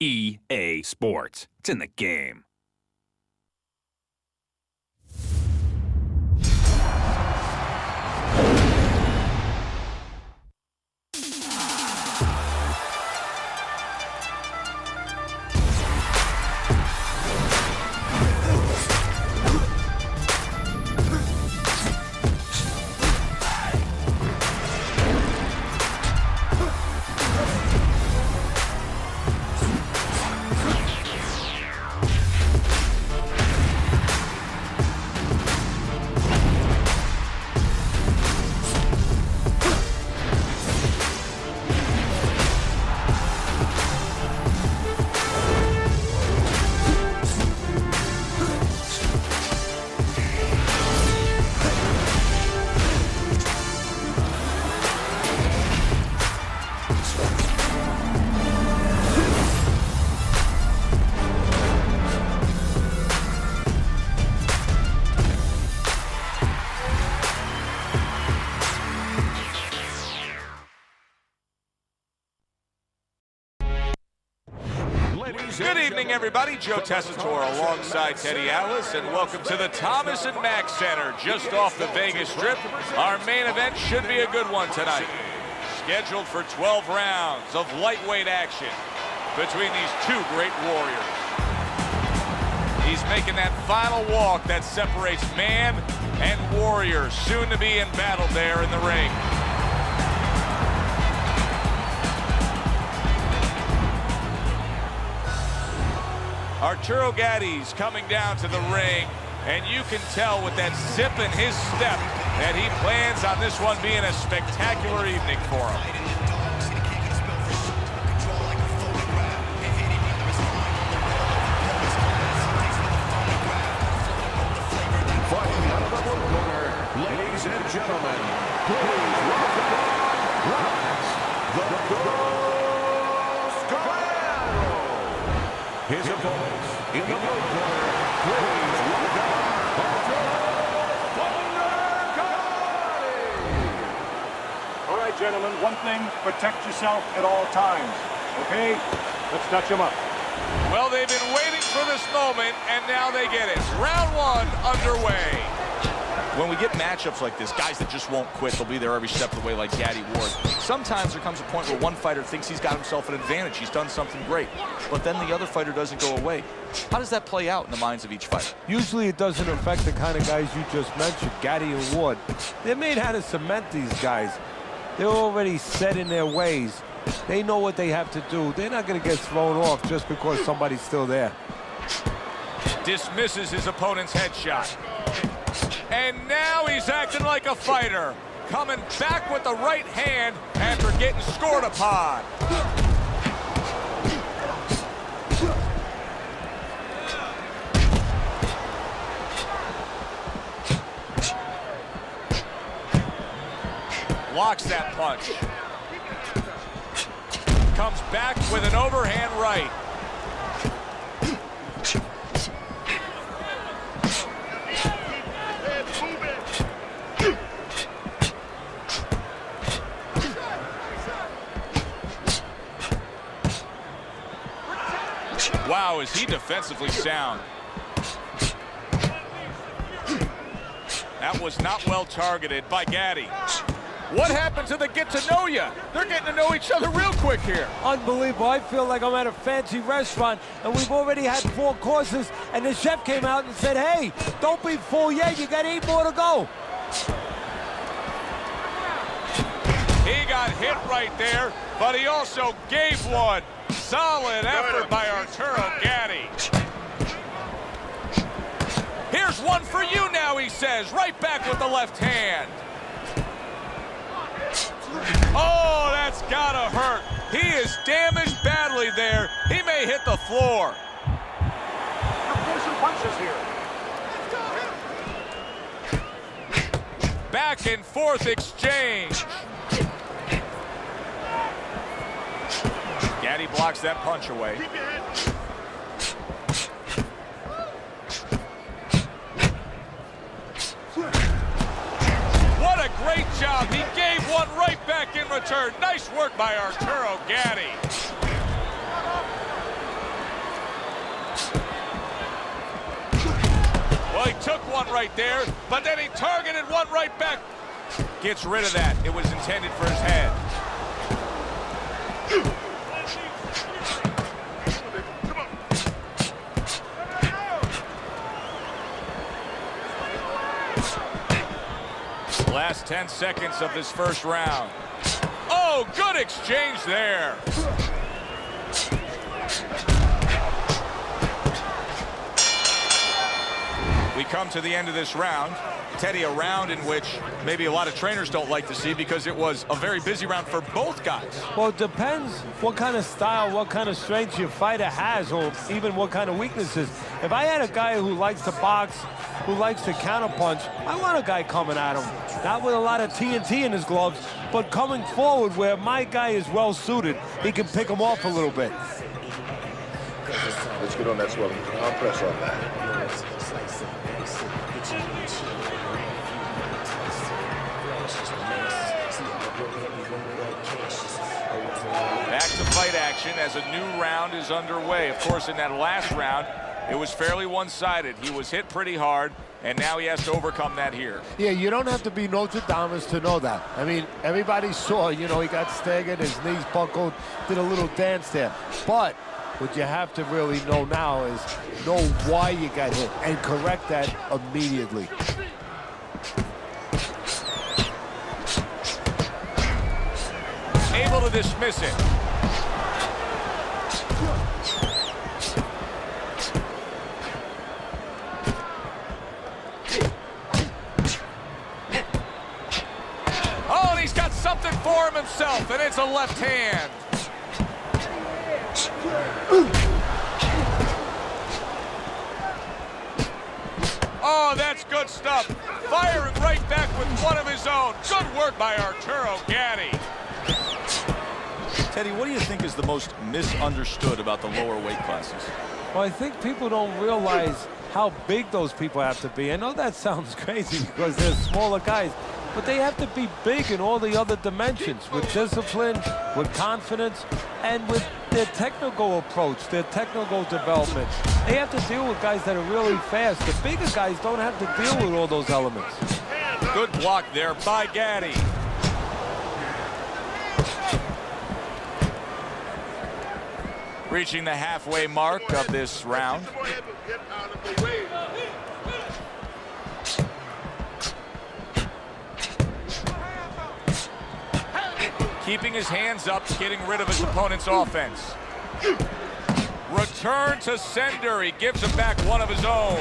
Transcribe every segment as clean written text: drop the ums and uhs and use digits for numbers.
EA Sports. It's in the game. Good evening, everybody. Joe Tessitore alongside Teddy Atlas, and welcome to the Thomas & Mack Center, just off the Vegas Strip. Our main event should be a good one tonight. Scheduled for 12 rounds of lightweight action between these two great warriors. He's making that final walk that separates man and warrior, soon to be in battle there in the ring. Arturo Gatti's coming down to the ring, and you can tell with that zip in his step that he plans on this one being a spectacular evening for him. Fighting out of the blue corner, ladies and gentlemen, please welcome the Guerrero. His opponents in the blue corner, please welcome Gatti. All right, gentlemen, one thing, protect yourself at all times, okay? Let's touch them up. Well, they've been waiting for this moment, and now they get it. Round one underway. When we get matchups like this, guys that just won't quit, they'll be there every step of the way like Gatti Ward. Sometimes there comes a point where one fighter thinks he's got himself an advantage, he's done something great, but then the other fighter doesn't go away. How does that play out in the minds of each fighter? Usually it doesn't affect the kind of guys you just mentioned, Gatti and Ward. They're made how to cement these guys. They're already set in their ways. They know what they have to do. They're not going to get thrown off just because somebody's still there. Dismisses his opponent's headshot. And now he's acting like a fighter, coming back with the right hand after getting scored upon. Blocks that punch. Comes back with an overhand right. Wow, is he defensively sound. That was not well targeted by Gatti. What happened to the get to know ya? They're getting to know each other real quick here. Unbelievable. I feel like I'm at a fancy restaurant and we've already had 4 courses and the chef came out and said, hey, don't be full yet, you got 8 more to go. He got hit right there, but he also gave one. Solid effort by Arturo Gatti. Here's one for you now, he says, right back with the left hand. Oh, that's gotta hurt. He is damaged badly there. He may hit the floor. There's some punches here. Back and forth exchange. Gatti blocks that punch away. What a great job. He gave one right back in return. Nice work by Arturo Gatti. took one right there, but then he targeted one right back. Gets rid of that. It was intended for his head. Last 10 seconds of this first round. Oh, good exchange there. We come to the end of this round. Teddy, a round in which maybe a lot of trainers don't like to see because it was a very busy round for both guys. Well, it depends what kind of style, what kind of strength your fighter has, or even what kind of weaknesses. If I had a guy who likes to box, who likes to counterpunch, I want a guy coming at him. Not with a lot of TNT in his gloves, but coming forward where my guy is well suited. He can pick him off a little bit. Let's get on that swelling. I'll press on that. Back to fight action as a new round is underway. Of course, in that last round, it was fairly one-sided. He was hit pretty hard, and now he has to overcome that here. Yeah, you don't have to be Notre Dame to know that. I mean, everybody saw, you know, he got staggered, his knees buckled, did a little dance there. But what you have to really know now is know why you got hit and correct that immediately. Able to dismiss it. Oh, and he's got something for him himself, and it's a left hand. Oh, that's good stuff. Firing right back with one of his own. Good work by Arturo Gatti. Teddy, what do you think is the most misunderstood about the lower weight classes? Well, I think people don't realize how big those people have to be. I know that sounds crazy because they're smaller guys, but they have to be big in all the other dimensions, with discipline, with confidence, and with their technical approach, their technical development. They have to deal with guys that are really fast. The bigger guys don't have to deal with all those elements. Good block there by Gatti. Reaching the halfway mark of this round. Keeping his hands up, getting rid of his opponent's offense. Return to sender. He gives him back one of his own.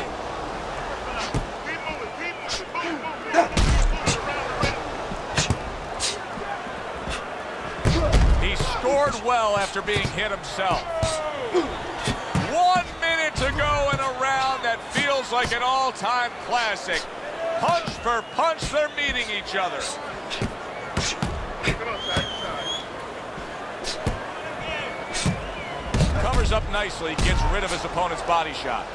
He scored well after being hit himself. 1 minute to go in a round that feels like an all-time classic. Punch for punch, they're meeting each other. Covers up nicely, gets rid of his opponent's body shot.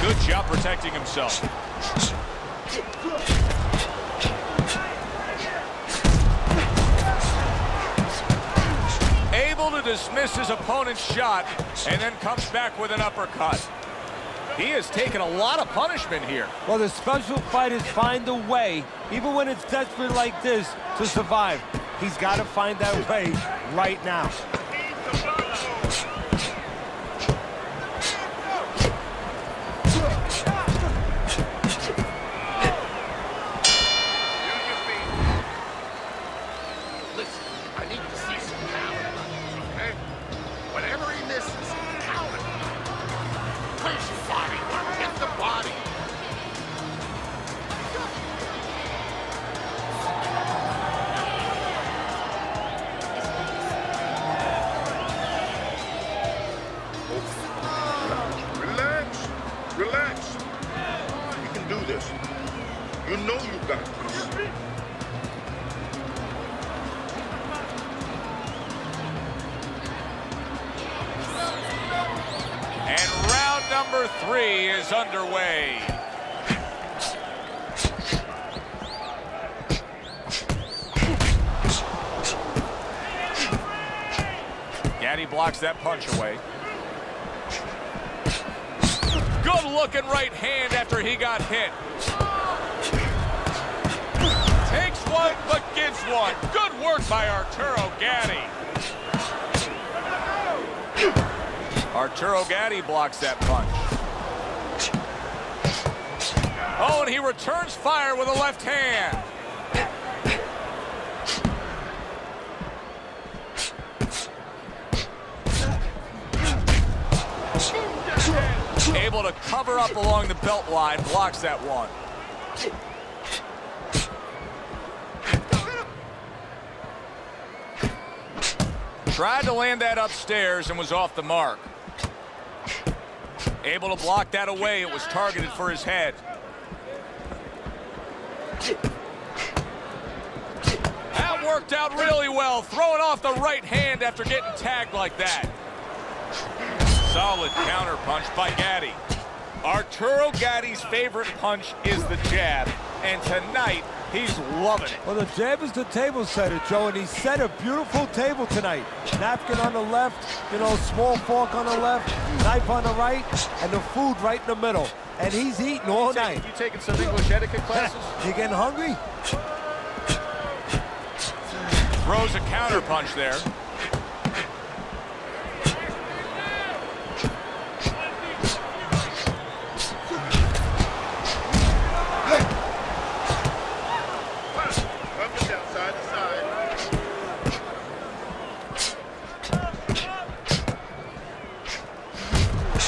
Good job protecting himself. Able to dismiss his opponent's shot and then comes back with an uppercut. He has taken a lot of punishment here. Well, the special fighters find a way, even when it's desperate like this, to survive. He's got to find that way right now. Relax. You can do this. You know you got this. And round number 3 is underway. blocks that punch away. Good looking right hand after he got hit. Takes one, but gives one. Good work by Arturo Gatti. Arturo Gatti blocks that punch. Oh, and he returns fire with a left hand. Able to cover up along the belt line, blocks that one. Tried to land that upstairs and was off the mark. Able to block that away. It was targeted for his head. That worked out really well. Throwing off the right hand after getting tagged like that. Solid counter punch by Gatti. Arturo Gatti's favorite punch is the jab, and tonight he's loving it. Well, the jab is the table setter, Joe, and he set a beautiful table tonight. Napkin on the left, you know, small fork on the left, knife on the right, and the food right in the middle. And he's eating all night. You taking some English etiquette classes? You getting hungry? Throws a counter punch there.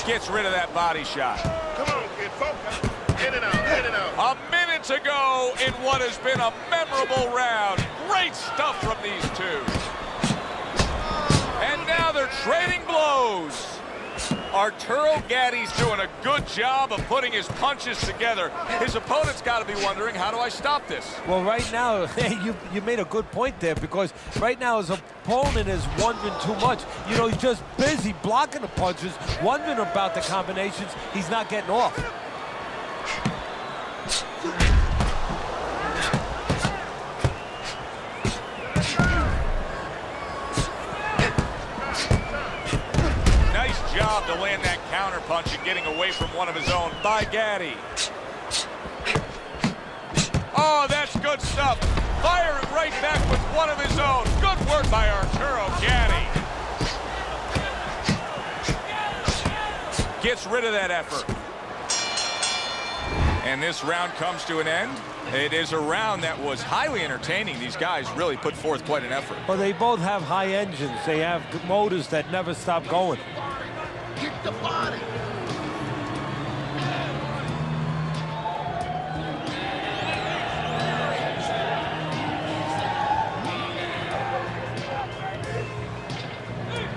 Gets rid of that body shot. Come on, kid, focus. In and out, in and out. A minute to go in what has been a memorable round. Great stuff from these two. And now they're trading blows. Arturo Gatti's doing a good job of putting his punches together. His opponent's got to be wondering, how do I stop this? Well, right now, you made a good point there, because right now his opponent is wondering too much. You know, he's just busy blocking the punches, wondering about the combinations. He's not getting off. Job to land that counter punch and getting away from one of his own by Gatti. Oh, that's good stuff. Firing right back with one of his own. Good work by Arturo Gatti. Gets rid of that effort. And this round comes to an end. It is a round that was highly entertaining. These guys really put forth quite an effort. Well, they both have high engines. They have motors that never stop going. Kick the body.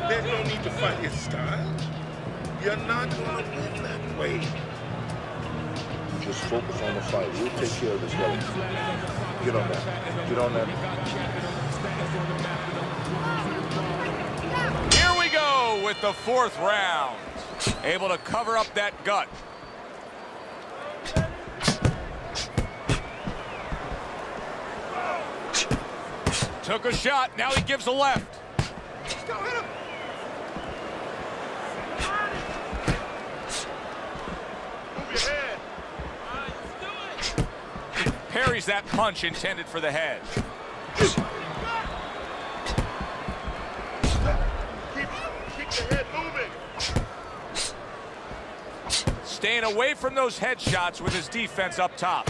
There's no need to fight his style. You're not going to win that way. Just focus on the fight. We'll take care of this later. Get on that. Get on that. Here we go with the fourth round. Able to cover up that gut. Took a shot. Now he gives a left. Go hit him. Move your head. Parries that punch intended for the head. Keep the head moving. Staying away from those headshots with his defense up top.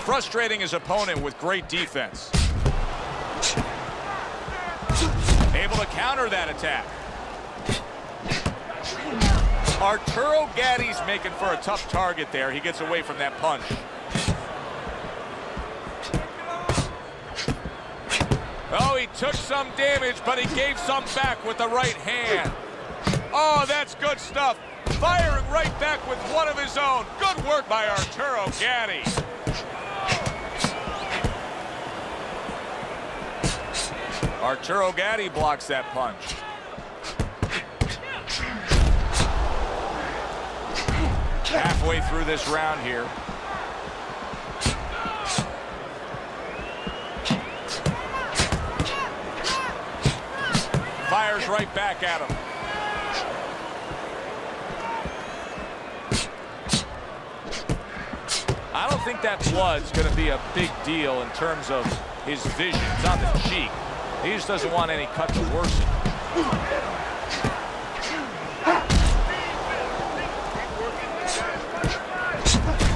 Frustrating his opponent with great defense. Able to counter that attack. Arturo Gatti's making for a tough target there. He gets away from that punch. Oh, he took some damage, but he gave some back with the right hand. Oh, that's good stuff. Firing right back with one of his own. Good work by Arturo Gatti. Arturo Gatti blocks that punch. Halfway through this round here. Fires right back at him. I don't think that blood's going to be a big deal in terms of his vision. It's on the cheek. He just doesn't want any cut to worsen.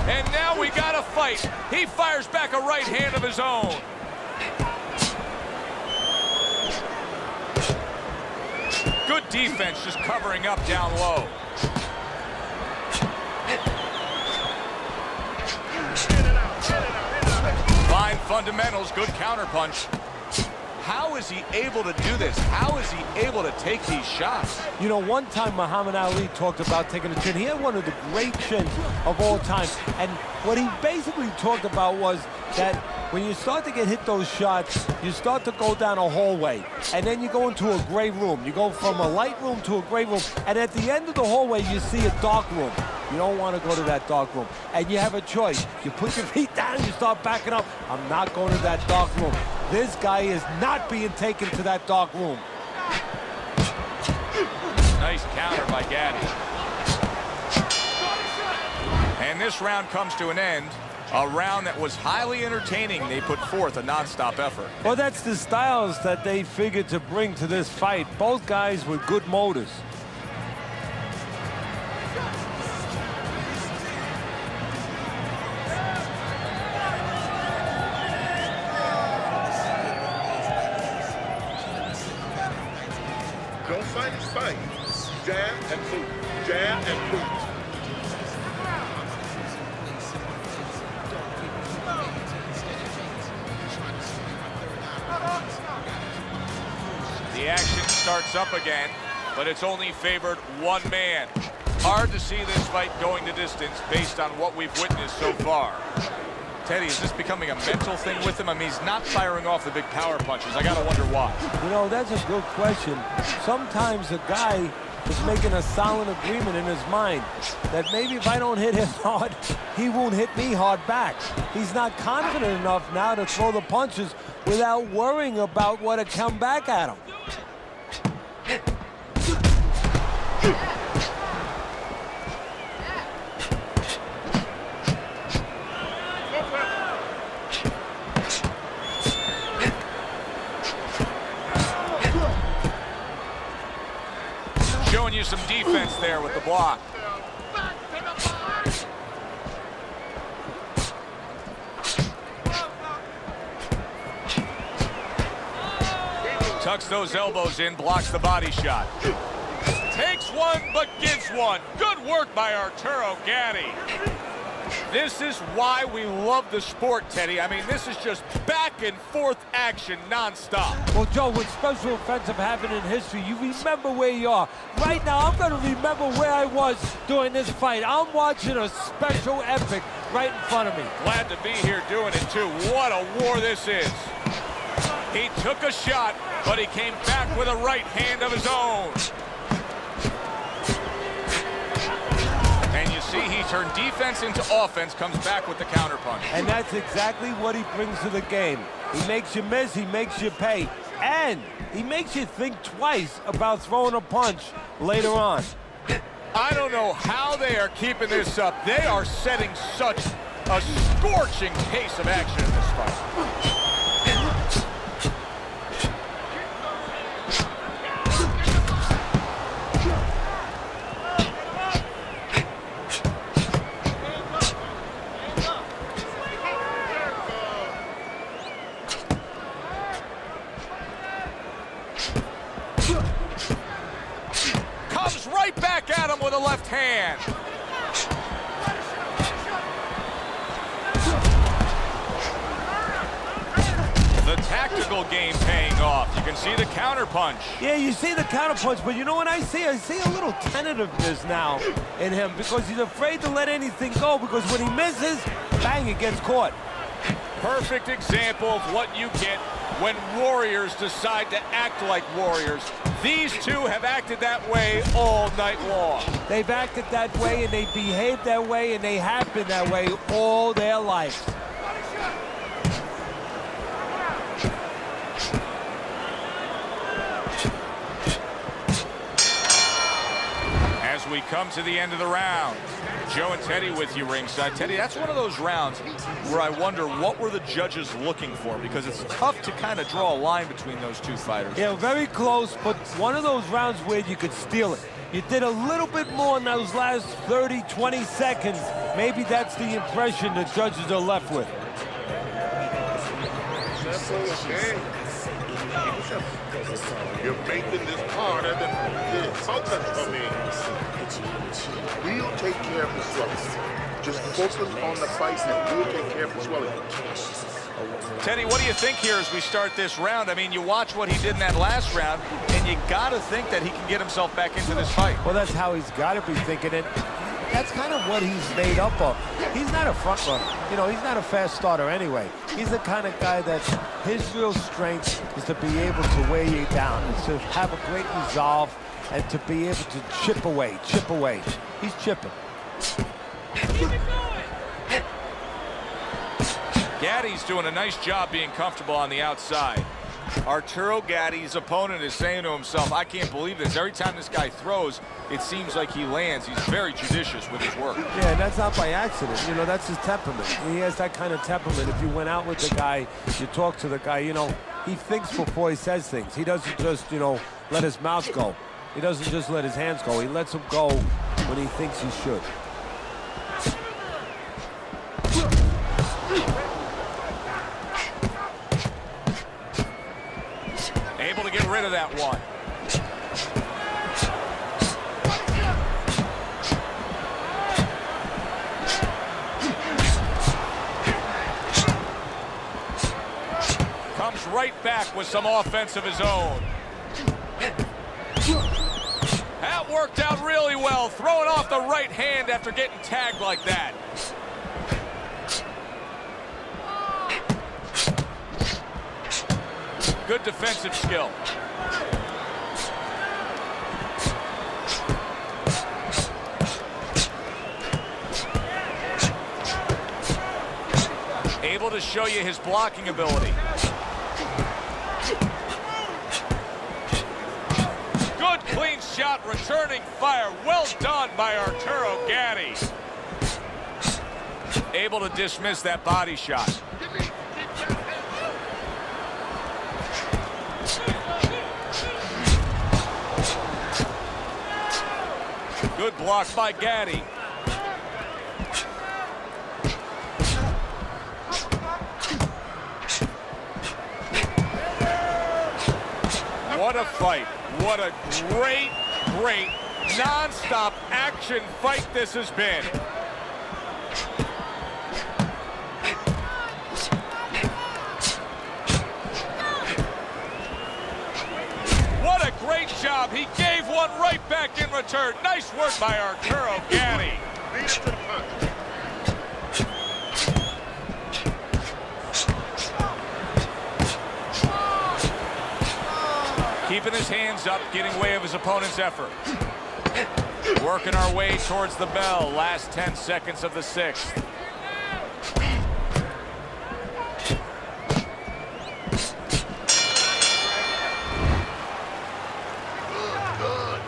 And now we got a fight. He fires back a right hand of his own. Good defense, just covering up down low. Fine fundamentals, good counterpunch. How is he able to do this? How is he able to take these shots? You know, one time Muhammad Ali talked about taking a chin. He had one of the great chins of all time. And what he basically talked about was that when you start to get hit those shots, you start to go down a hallway. And then you go into a gray room. You go from a light room to a gray room. And at the end of the hallway, you see a dark room. You don't want to go to that dark room. And you have a choice. You put your feet down and you start backing up. I'm not going to that dark room. This guy is not being taken to that dark room. Nice counter by Gatti. And this round comes to an end. A round that was highly entertaining. They put forth a non-stop effort. Well, that's the styles that they figured to bring to this fight. Both guys with good motors. Don't fight his fight. Jab and boot. Jab and boot. The action starts up again, but it's only favored one man. Hard to see this fight going the distance based on what we've witnessed so far. Teddy, is this becoming a mental thing with him? I mean, he's not firing off the big power punches. I gotta wonder why. You know, that's a good question. Sometimes a guy is making a solid agreement in his mind that maybe if I don't hit him hard, he won't hit me hard back. He's not confident enough now to throw the punches without worrying about what will come back at him. Showing you some defense there with the block. Tucks those elbows in, blocks the body shot. Takes one, but gives one. Good work by Arturo Gatti. This is why we love the sport, Teddy. I mean, this is just back and forth action nonstop. Well, Joe, when special events have happened in history, you remember where you are. Right now, I'm going to remember where I was during this fight. I'm watching a special epic right in front of me. Glad to be here doing it, too. What a war this is. He took a shot, but he came back with a right hand of his own. And you see he turned defense into offense, comes back with the counterpunch. And that's exactly what he brings to the game. He makes you miss, he makes you pay, and he makes you think twice about throwing a punch later on. I don't know how they are keeping this up. They are setting such a scorching pace of action in this fight. Comes right back at him with a left hand. The tactical game paying off. You can see the counterpunch. Yeah, you see the counterpunch, but you know what I see? I see a little tentativeness now in him because he's afraid to let anything go because when he misses, bang, it gets caught. Perfect example of what you get when warriors decide to act like warriors. These two have acted that way all night long. They've acted that way, and they behaved that way, and they have been that way all their lives. As we come to the end of the round, Joe and Teddy with you ringside. Teddy, that's one of those rounds where I wonder what were the judges looking for, because it's tough to kind of draw a line between those two fighters. Yeah, very close, but one of those rounds where you could steal it. You did a little bit more in those last 30, 20 seconds. Maybe that's the impression the judges are left with. You're making this harder than it is. Focus for me. We'll take care of the swelling. Just focus on the fight and we'll take care of the swelling. Teddy, what do you think here as we start this round? I mean, you watch what he did in that last round, and you got to think that he can get himself back into this fight. Well, that's how he's got to be thinking it. That's kind of what he's made up of. He's not a front runner. You know, he's not a fast starter anyway. He's the kind of guy that his real strength is to be able to wear you down, and to have a great resolve, and to be able to chip away, chip away. He's chipping. Gatti's doing a nice job being comfortable on the outside. Arturo Gatti's opponent is saying to himself, I can't believe this. Every time this guy throws, it seems like he lands. He's very judicious with his work. Yeah, and that's not by accident. You know, that's his temperament. He has that kind of temperament. If you went out with the guy, you talk to the guy, you know, he thinks before he says things. He doesn't just, you know, let his mouth go. He doesn't just let his hands go. He lets them go when he thinks he should. Able to get rid of that one. Comes right back with some offense of his own. That worked out really well, throwing off the right hand after getting tagged like that. Good defensive skill. Able to show you his blocking ability. Good clean shot, returning fire. Well done by Arturo Gatti. Able to dismiss that body shot. Good block by Gatti. What a fight. What a great, great, non-stop action fight this has been. What a great job. He gave one right back in return. Nice work by Arturo Gatti. Keeping his hands up, getting way of his opponent's effort. Working our way towards the bell. Last 10 seconds of the sixth. Good,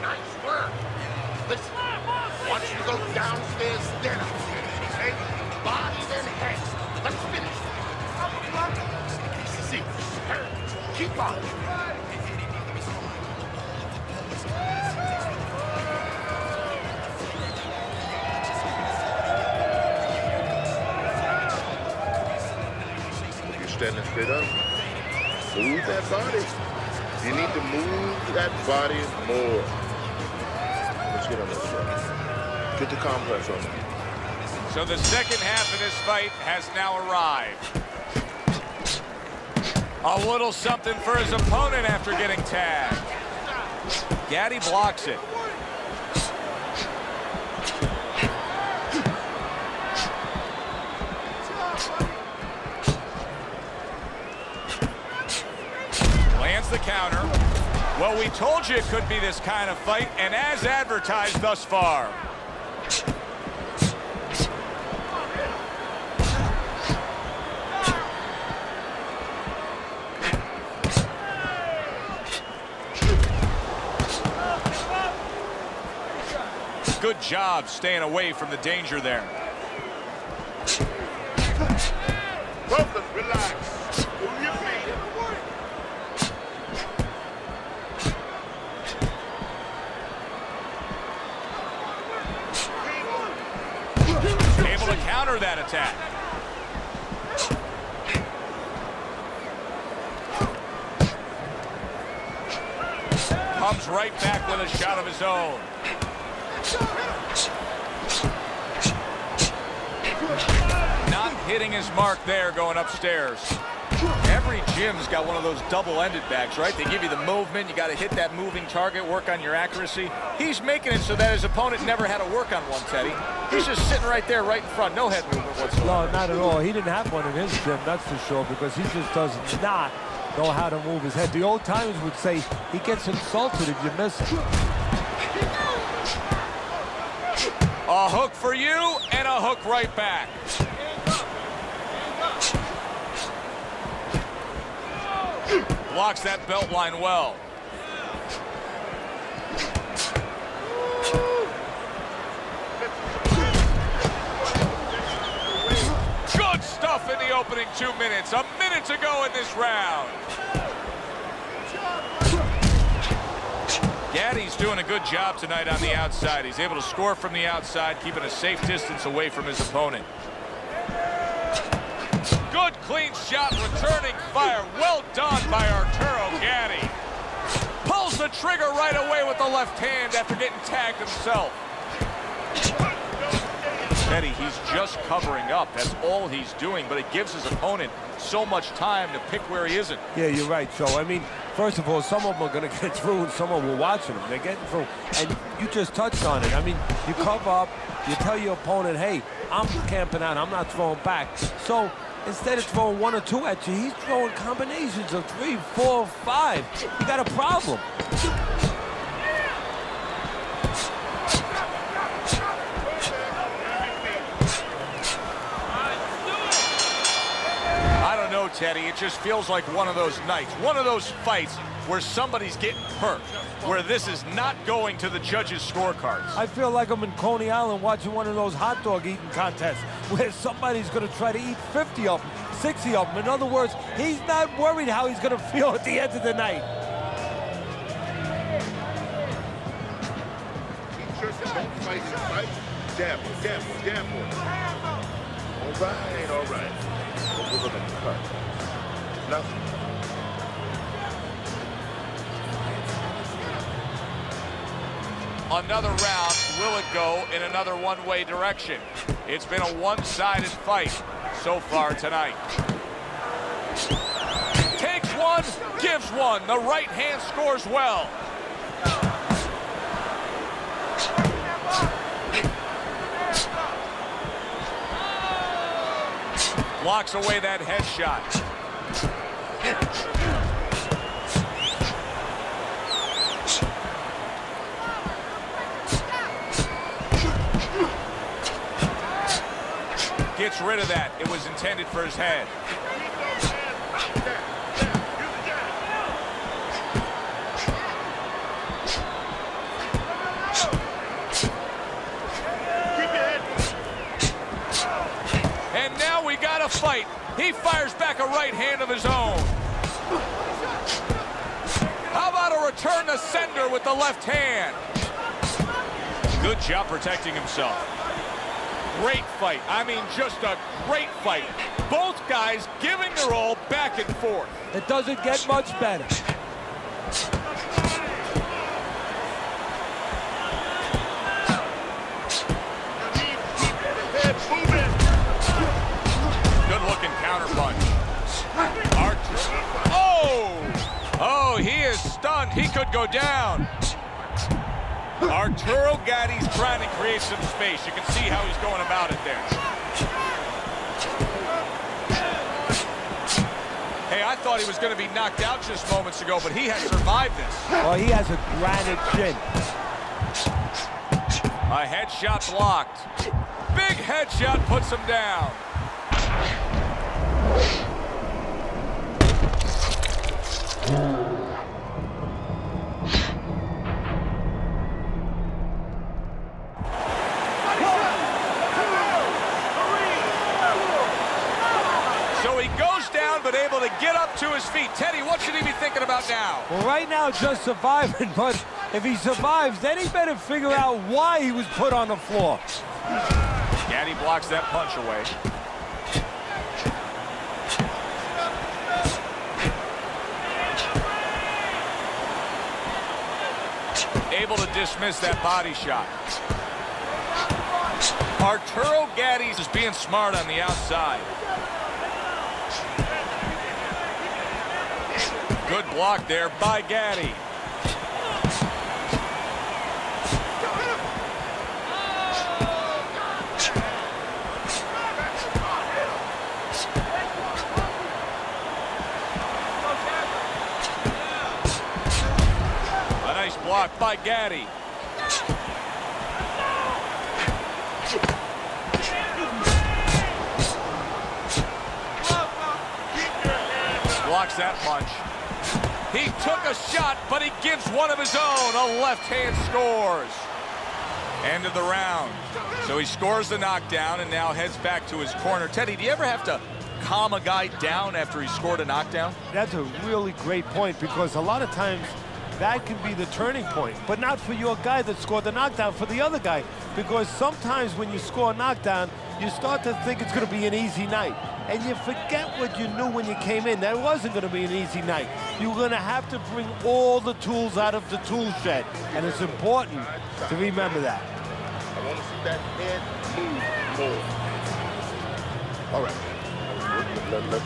nice work. Listen, once you go downstairs, stand up. Okay? Body then head. Let's finish. See, hurry. Keep on. Standing straight up. Move that body. You need to move that body more. Let's get on that side. Get the complex on it. So the second half of this fight has now arrived. A little something for his opponent after getting tagged. Gatti blocks it. Lands the counter. Well, we told you it could be this kind of fight, and as advertised thus far. Good job staying away from the danger there. Brothers, relax. Cool your feet. Able to counter that attack. Comes right back with a shot of his own. Not hitting his mark there going upstairs. Every gym's got one of those double-ended bags, right? They give you the movement. You got to hit that moving target, work on your accuracy. He's making it so that his opponent never had to work on one, Teddy. He's just sitting right there, right in front. No head movement whatsoever. No, not at all. He didn't have one in his gym, that's for sure, because he just does not know how to move his head. The old timers would say he gets insulted if you miss him. A hook for you and a hook right back. Blocks that belt line well. Good stuff in the opening 2 minutes. A minute to go in this round. Gatti's doing a good job tonight on the outside. He's able to score from the outside, keeping a safe distance away from his opponent. Good clean shot, returning fire. Well done by Arturo Gatti. Pulls the trigger right away with the left hand after getting tagged himself. Teddy, he's just covering up. That's all he's doing, but it gives his opponent so much time to pick where he isn't. Yeah, you're right, Joe. I mean, first of all, some of them are going to get through and some of them are watching them. They're getting through. And you just touched on it. I mean, you cover up, you tell your opponent, hey, I'm camping out, I'm not throwing back. So instead of throwing 1 or 2 at you, he's throwing combinations of 3, 4, 5. You got a problem. I don't know, Teddy. It just feels like one of those nights, one of those fights where somebody's getting hurt, where this is not going to the judges' scorecards. I feel like I'm in Coney Island watching one of those hot dog eating contests where somebody's going to try to eat 50 of them, 60 of them. In other words, he's not worried how he's going to feel at the end of the night. Just don't fight his fight. Jab, jab, jab. All right. We're going to cut. Nothing. Another round, will it go in another one-way direction? It's been a one-sided fight so far tonight. Takes one, gives one. The right hand scores well. Blocks away that headshot. Gets rid of that. It was intended for his head. And now we got a fight. He fires back a right hand of his own. How about a return to sender with the left hand? Good job protecting himself. Great fight. I mean, just a great fight. Both guys giving their all back and forth. It doesn't get much better. Good-looking counterpunch. Oh, he is stunned. He could go down. Arturo Gatti's trying to create some space. You can see how he's going about it there. Hey, Boy, I thought he was going to be knocked out just moments ago, but he has survived this. Well, he has a granite chin. A headshot blocked. Big headshot puts him down. So he goes down, but able to get up to his feet. Teddy, what should he be thinking about now? Well, right now, just surviving, but if he survives, then he better figure out why he was put on the floor. Gatti blocks that punch away. Able to dismiss that body shot. Arturo Gatti is being smart on the outside. Good block there by Gatti. A nice block by Gatti. Blocks that punch. He took a shot, but he gives one of his own. A left hand scores. End of the round. So he scores the knockdown and now heads back to his corner. Teddy, do you ever have to calm a guy down after he scored a knockdown? That's a really great point, because a lot of times that can be the turning point, but not for your guy that scored the knockdown, for the other guy. Because sometimes when you score a knockdown, you start to think it's going to be an easy night. And you forget what you knew when you came in. That wasn't going to be an easy night. You're going to have to bring all the tools out of the tool shed. And it's important to remember that. I want to see that head move more. All right.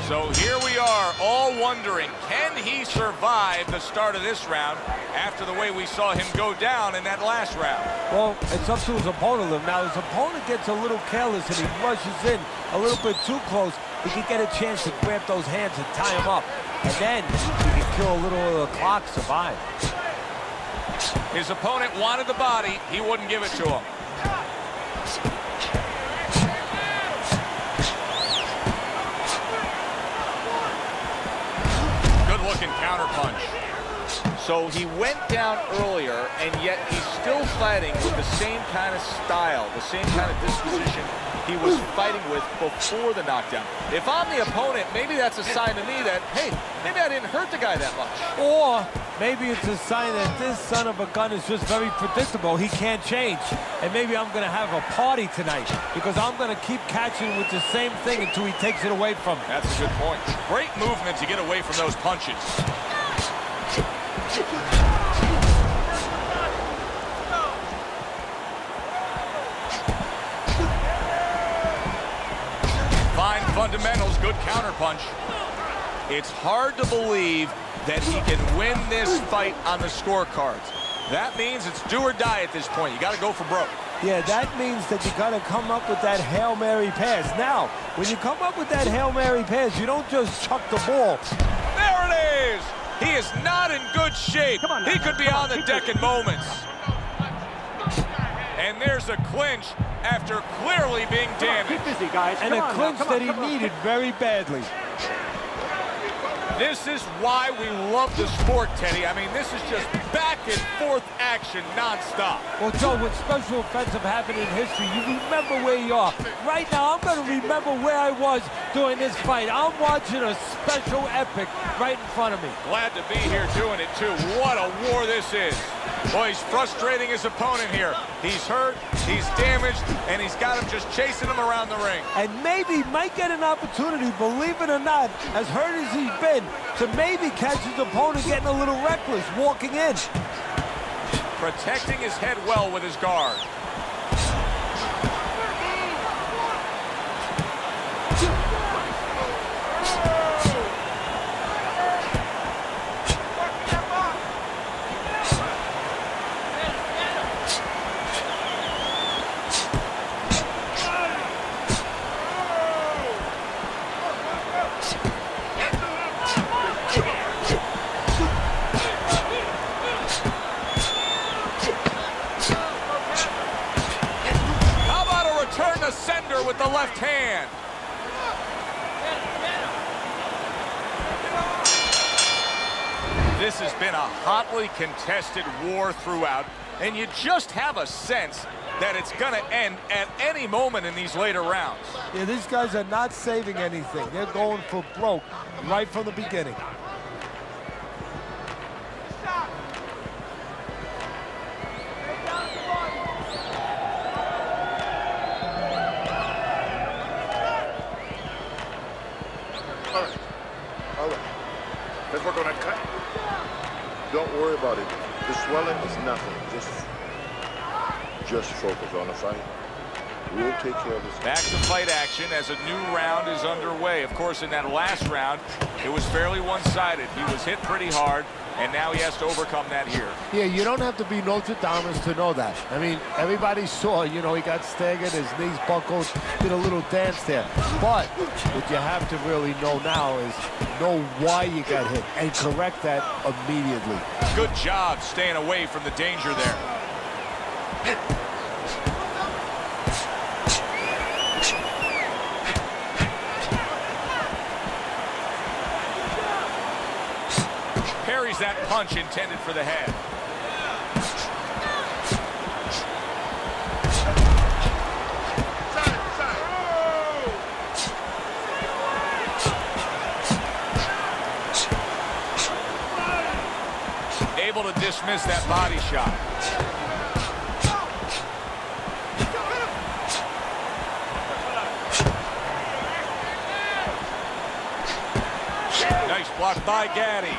So here we are, all wondering, can he survive the start of this round after the way we saw him go down in that last round? Well, it's up to his opponent. Now, his opponent gets a little careless and he rushes in a little bit too close. He can get a chance to grab those hands and tie him up. And then he can kill a little of the clock, survive. His opponent wanted the body. He wouldn't give it to him. Good-looking counterpunch. So he went down earlier, and yet he's still fighting with the same kind of style, the same kind of disposition he was fighting with before the knockdown. If I'm the opponent, maybe that's a sign to me that, hey, maybe I didn't hurt the guy that much. Or maybe it's a sign that this son of a gun is just very predictable. He can't change. And maybe I'm going to have a party tonight because I'm going to keep catching with the same thing until he takes it away from me. That's a good point. Great movement to get away from those punches. Fine fundamentals, good counterpunch. It's hard to believe that he can win this fight on the scorecards. That means it's do or die at this point. You got to go for broke. Yeah, that means that you got to come up with that Hail Mary pass. Now, when you come up with that Hail Mary pass, you don't just chuck the ball. There it is! He is not in good shape. He could be on the deck in moments. And there's a clinch after clearly being damaged. Keep busy, guys. And a clinch that he needed very badly. This is why we love the sport, Teddy. I mean, this is just back and forth action nonstop. Well, Joe, when special events have happened in history, you remember where you are. Right now, I'm going to remember where I was during this fight. I'm watching a special epic right in front of me. Glad to be here doing it, too. What a war this is. Boy, he's frustrating his opponent here. He's hurt, he's damaged, and he's got him just chasing him around the ring. And maybe might get an opportunity, believe it or not, as hurt as he's been, to maybe catch his opponent getting a little reckless, walking in. Protecting his head well with his guard. This has been a hotly contested war throughout, and you just have a sense that it's going to end at any moment in these later rounds. Yeah, these guys are not saving anything. They're going for broke right from the beginning. All right. Let's work on that cut. Don't worry about it. The swelling is nothing. Just focus on the fight. We'll take care of this. Back to fight action as a new round is underway. Of course, in that last round, it was fairly one-sided. He was hit pretty hard, and now he has to overcome that here. Yeah, you don't have to be Notre Dame to know that. I mean, everybody saw, you know, he got staggered, his knees buckled, did a little dance there. But what you have to really know now is know why you got hit and correct that immediately. Good job staying away from the danger there. Parries that punch intended for the head. Able to dismiss that body shot. Nice block by Gatti.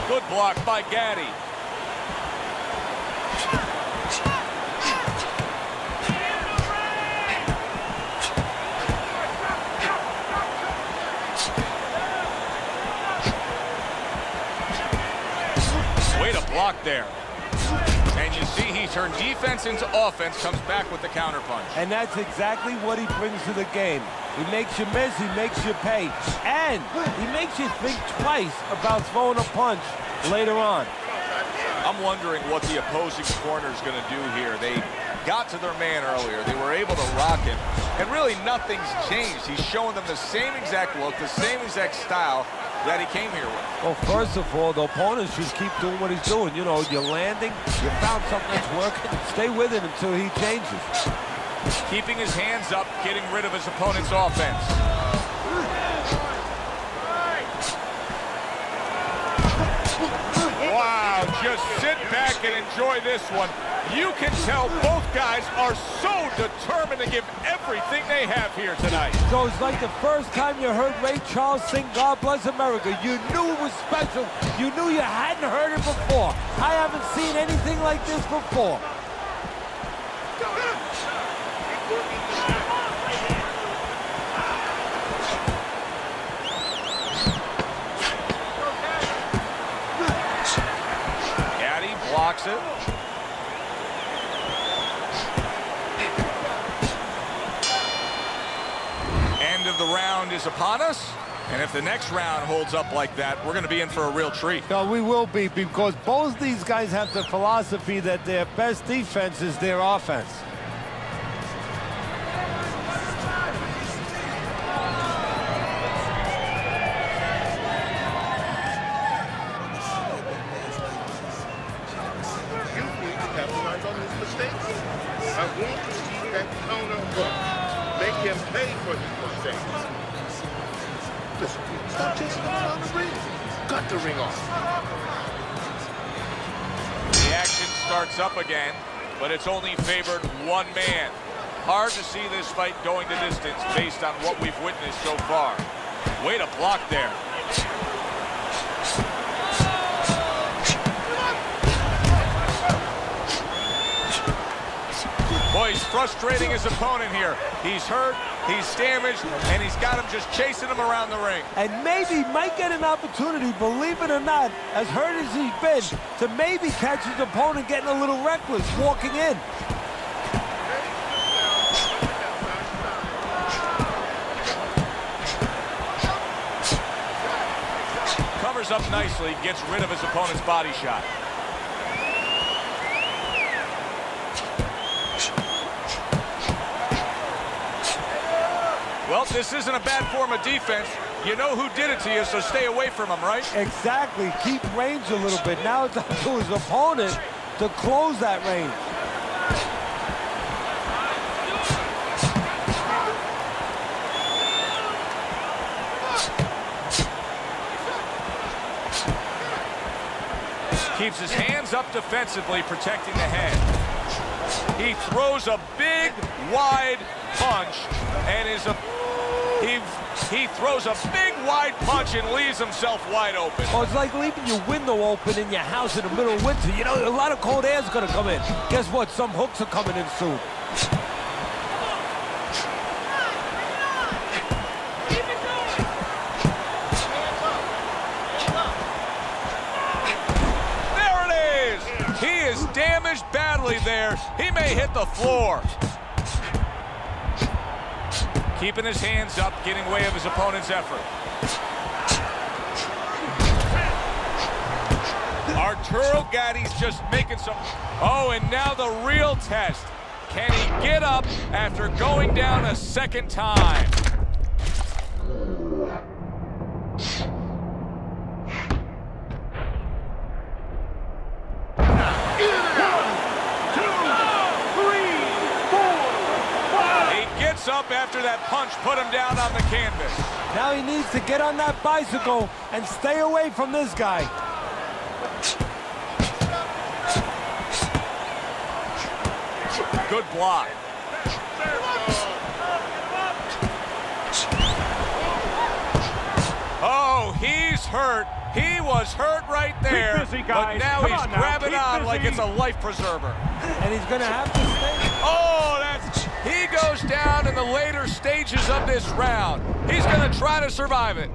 Good block by Gatti. Way to block there. And you see he turned defense into offense, comes back with the counterpunch. And that's exactly what he brings to the game. He makes you miss, he makes you pay, and he makes you think twice about throwing a punch later on. I'm wondering what the opposing corner is going to do here. They got to their man earlier. They were able to rock him, and really nothing's changed. He's showing them the same exact look, the same exact style that he came here with. Well, first of all, the opponent should keep doing what he's doing. You know, you're landing, you found something that's working, stay with it until he changes. Keeping his hands up, getting rid of his opponent's offense. Wow, just sit back and enjoy this one. You can tell both guys are so determined to give everything they have here tonight. So it's like the first time you heard Ray Charles sing God Bless America. You knew it was special. You knew you hadn't heard it before. I haven't seen anything like this before. Blocks it. End of the round is upon us. And if the next round holds up like that, we're going to be in for a real treat. No, we will be, because both these guys have the philosophy that their best defense is their offense. I want to see that counter hook. Make him pay for his mistakes. Listen, stop chasing him around the ring. Cut the ring off. The action starts up again, but it's only favored one man. Hard to see this fight going the distance based on what we've witnessed so far. Way to block there. Boy, he's frustrating his opponent here. He's hurt, he's damaged, and he's got him just chasing him around the ring. And maybe might get an opportunity, believe it or not, as hurt as he's been, to maybe catch his opponent getting a little reckless, walking in. Powers up nicely, gets rid of his opponent's body shot. Well, this isn't a bad form of defense. You know who did it to you, so stay away from him, right? Exactly. Keep range a little bit. Now it's up to his opponent to close that range. Keeps his hands up defensively, protecting the head. He throws a big, wide punch, and he throws a big, wide punch and leaves himself wide open. Oh, it's like leaving your window open in your house in the middle of winter. You know, a lot of cold air is going to come in. Guess what? Some hooks are coming in soon. Damaged badly there. He may hit the floor. Keeping his hands up, getting way of his opponent's effort. Arturo Gatti's just making some... Oh, and now the real test. Can he get up after going down a second time? Up after that punch put him down on the canvas. Now he needs to get on that bicycle and stay away from this guy. Good block. Oh, he's hurt. He was hurt right there. Busy, but now he's grabbing on like it's a life preserver. And he's going to have to stay. Oh, he goes down in the later stages of this round. He's going to try to survive it.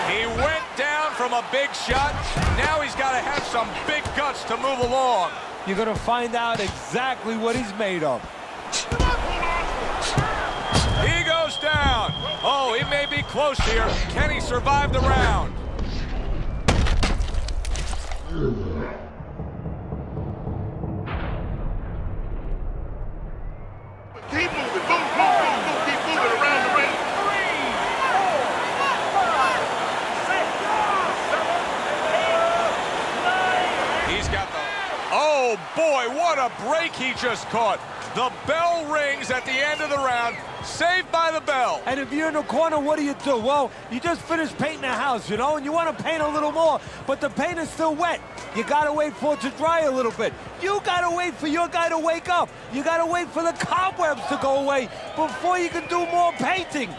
He went down from a big shot. Now he's got to have some big guts to move along. You're going to find out exactly what he's made of. He goes down. Oh, he may be close here. Can he survive the round? Keep moving, move, keep moving around the ring. 3, 4, 5, 6, 7, 8, 9. He's got the... Oh, boy, what a break he just caught. The bell rings at the end of the round. Saved by the bell. And if you're in the corner, what do? Well, you just finished painting a house, you know, and you want to paint a little more, but the paint is still wet. You got to wait for it to dry a little bit. You got to wait for your guy to wake up. You got to wait for the cobwebs to go away before you can do more painting.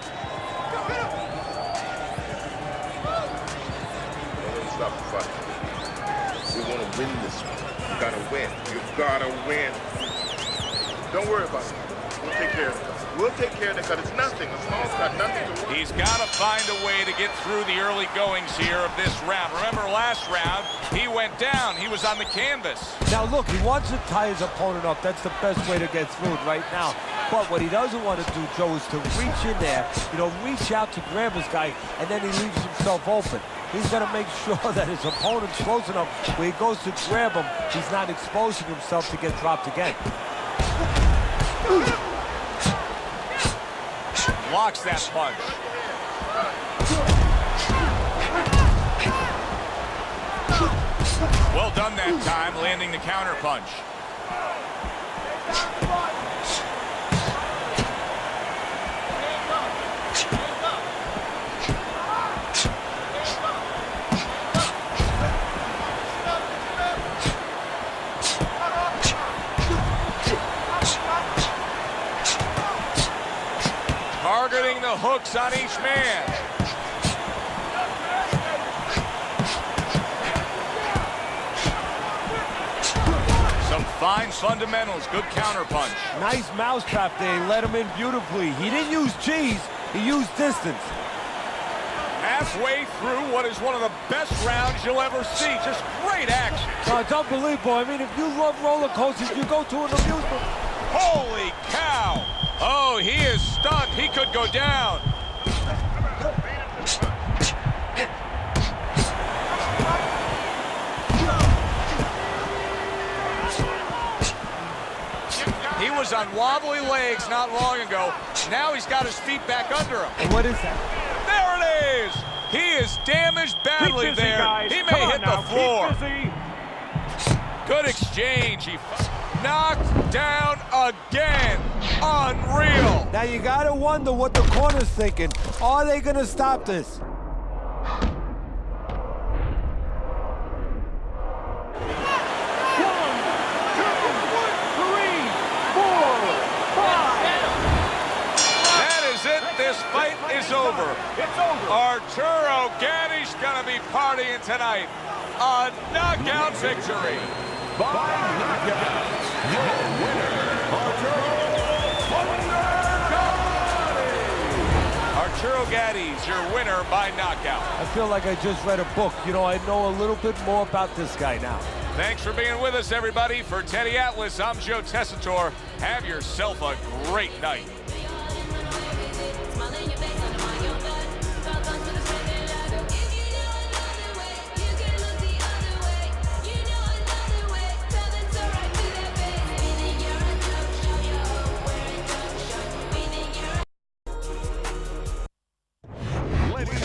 Stop the fight. We want to win this one. You gotta win. You gotta win. Don't worry about it. We'll take care of it. We'll take care of it because it's nothing. A small cut, nothing to worry. He's got to find a way to get through the early goings here of this round. Remember last round, he went down. He was on the canvas. Now, look, he wants to tie his opponent up. That's the best way to get through it right now. But what he doesn't want to do, Joe, is to reach in there, you know, reach out to grab his guy, and then he leaves himself open. He's got to make sure that his opponent's close enough where he goes to grab him, he's not exposing himself to get dropped again. Blocks that punch. Well done that time, landing the counter punch. Targeting the hooks on each man. Some fine fundamentals, good counter punch. Nice mousetrap there, he let him in beautifully. He didn't use cheese, he used distance. halfway through what is one of the best rounds you'll ever see. Just great action. Oh, it's unbelievable. I mean, if you love roller coasters, you go to an amusement. Holy cow! Oh, he is stunned. He could go down. He was on wobbly legs not long ago. Now he's got his feet back under him. And what is that? There it is! He is damaged badly Keep busy, there. guys. He Come may on hit now. the floor. Keep busy. Good exchange. He knocked down again. Unreal. Now you gotta wonder what the corner's thinking. Are they gonna stop this? This fight is over. It's over. Arturo Gatti's gonna be partying tonight. A knockout victory. By knockout, your winner, Arturo Gatti's your winner by knockout. I feel like I just read a book. You know, I know a little bit more about this guy now. Thanks for being with us, everybody. For Teddy Atlas, I'm Joe Tessitore. Have yourself a great night.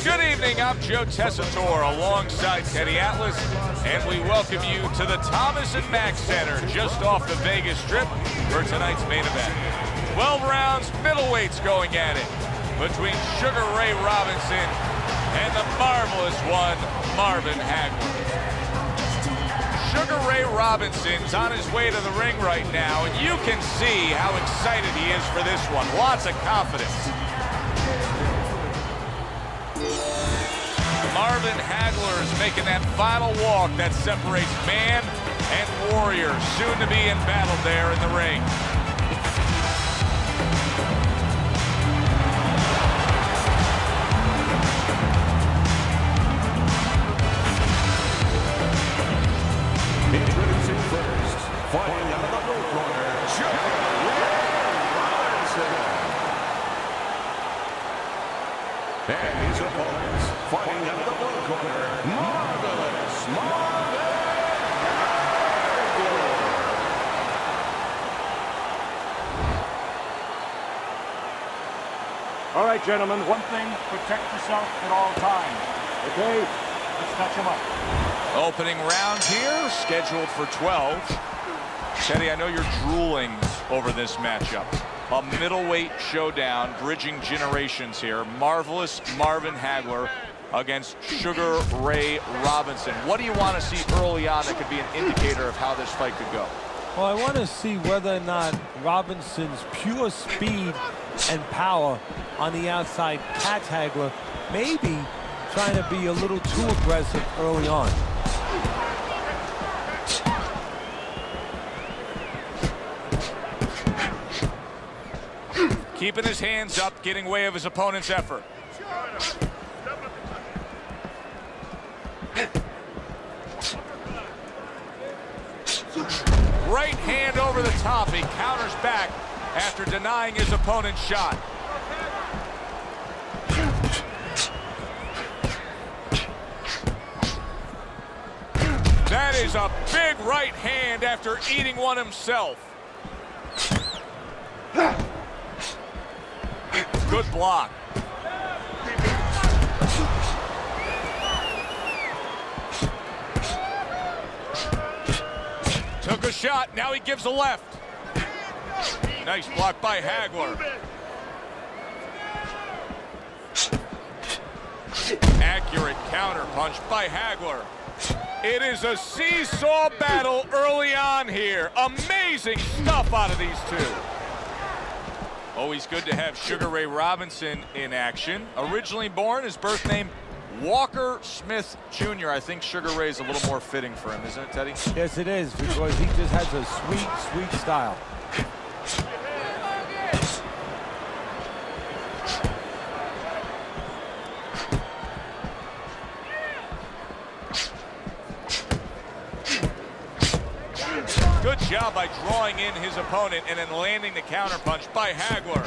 Good evening, I'm Joe Tessitore alongside Teddy Atlas, and we welcome you to the Thomas & Mack Center just off the Vegas Strip for tonight's main event. 12 rounds, middleweights going at it between Sugar Ray Robinson and the marvelous one, Marvin Hagler. Sugar Ray Robinson's on his way to the ring right now, and you can see how excited he is for this one. Lots of confidence. Marvin Hagler is making that final walk that separates man and warrior, soon to be in battle there in the ring. Introducing first, fighting out of the blue corner, Sugar Ray Robinson. And his opponents, fighting out of the blue corner, Marvelous Marvin. All right, gentlemen, one thing, protect yourself at all times. Okay? Let's touch him up. Opening round here, scheduled for 12. Teddy, I know you're drooling over this matchup. A middleweight showdown, bridging generations here. Marvelous Marvin Hagler against Sugar Ray Robinson. What do you want to see early on that could be an indicator of how this fight could go? Well, I want to see whether or not Robinson's pure speed and power on the outside catch Hagler, maybe trying to be a little too aggressive early on. Keeping his hands up, getting way of his opponent's effort. Right hand over the top. He counters back after denying his opponent's shot. That is a big right hand after eating one himself. Good block. Took a shot, now he gives a left. Nice block by Hagler. Accurate counter punch by Hagler. It is a seesaw battle early on here. Amazing stuff out of these two. Always good to have Sugar Ray Robinson in action. Originally born, his birth name, Walker Smith Jr. I think Sugar Ray is a little more fitting for him, isn't it, Teddy? Yes, it is, because he just has a sweet, sweet style. job by drawing in his opponent and then landing the counterpunch by Hagler.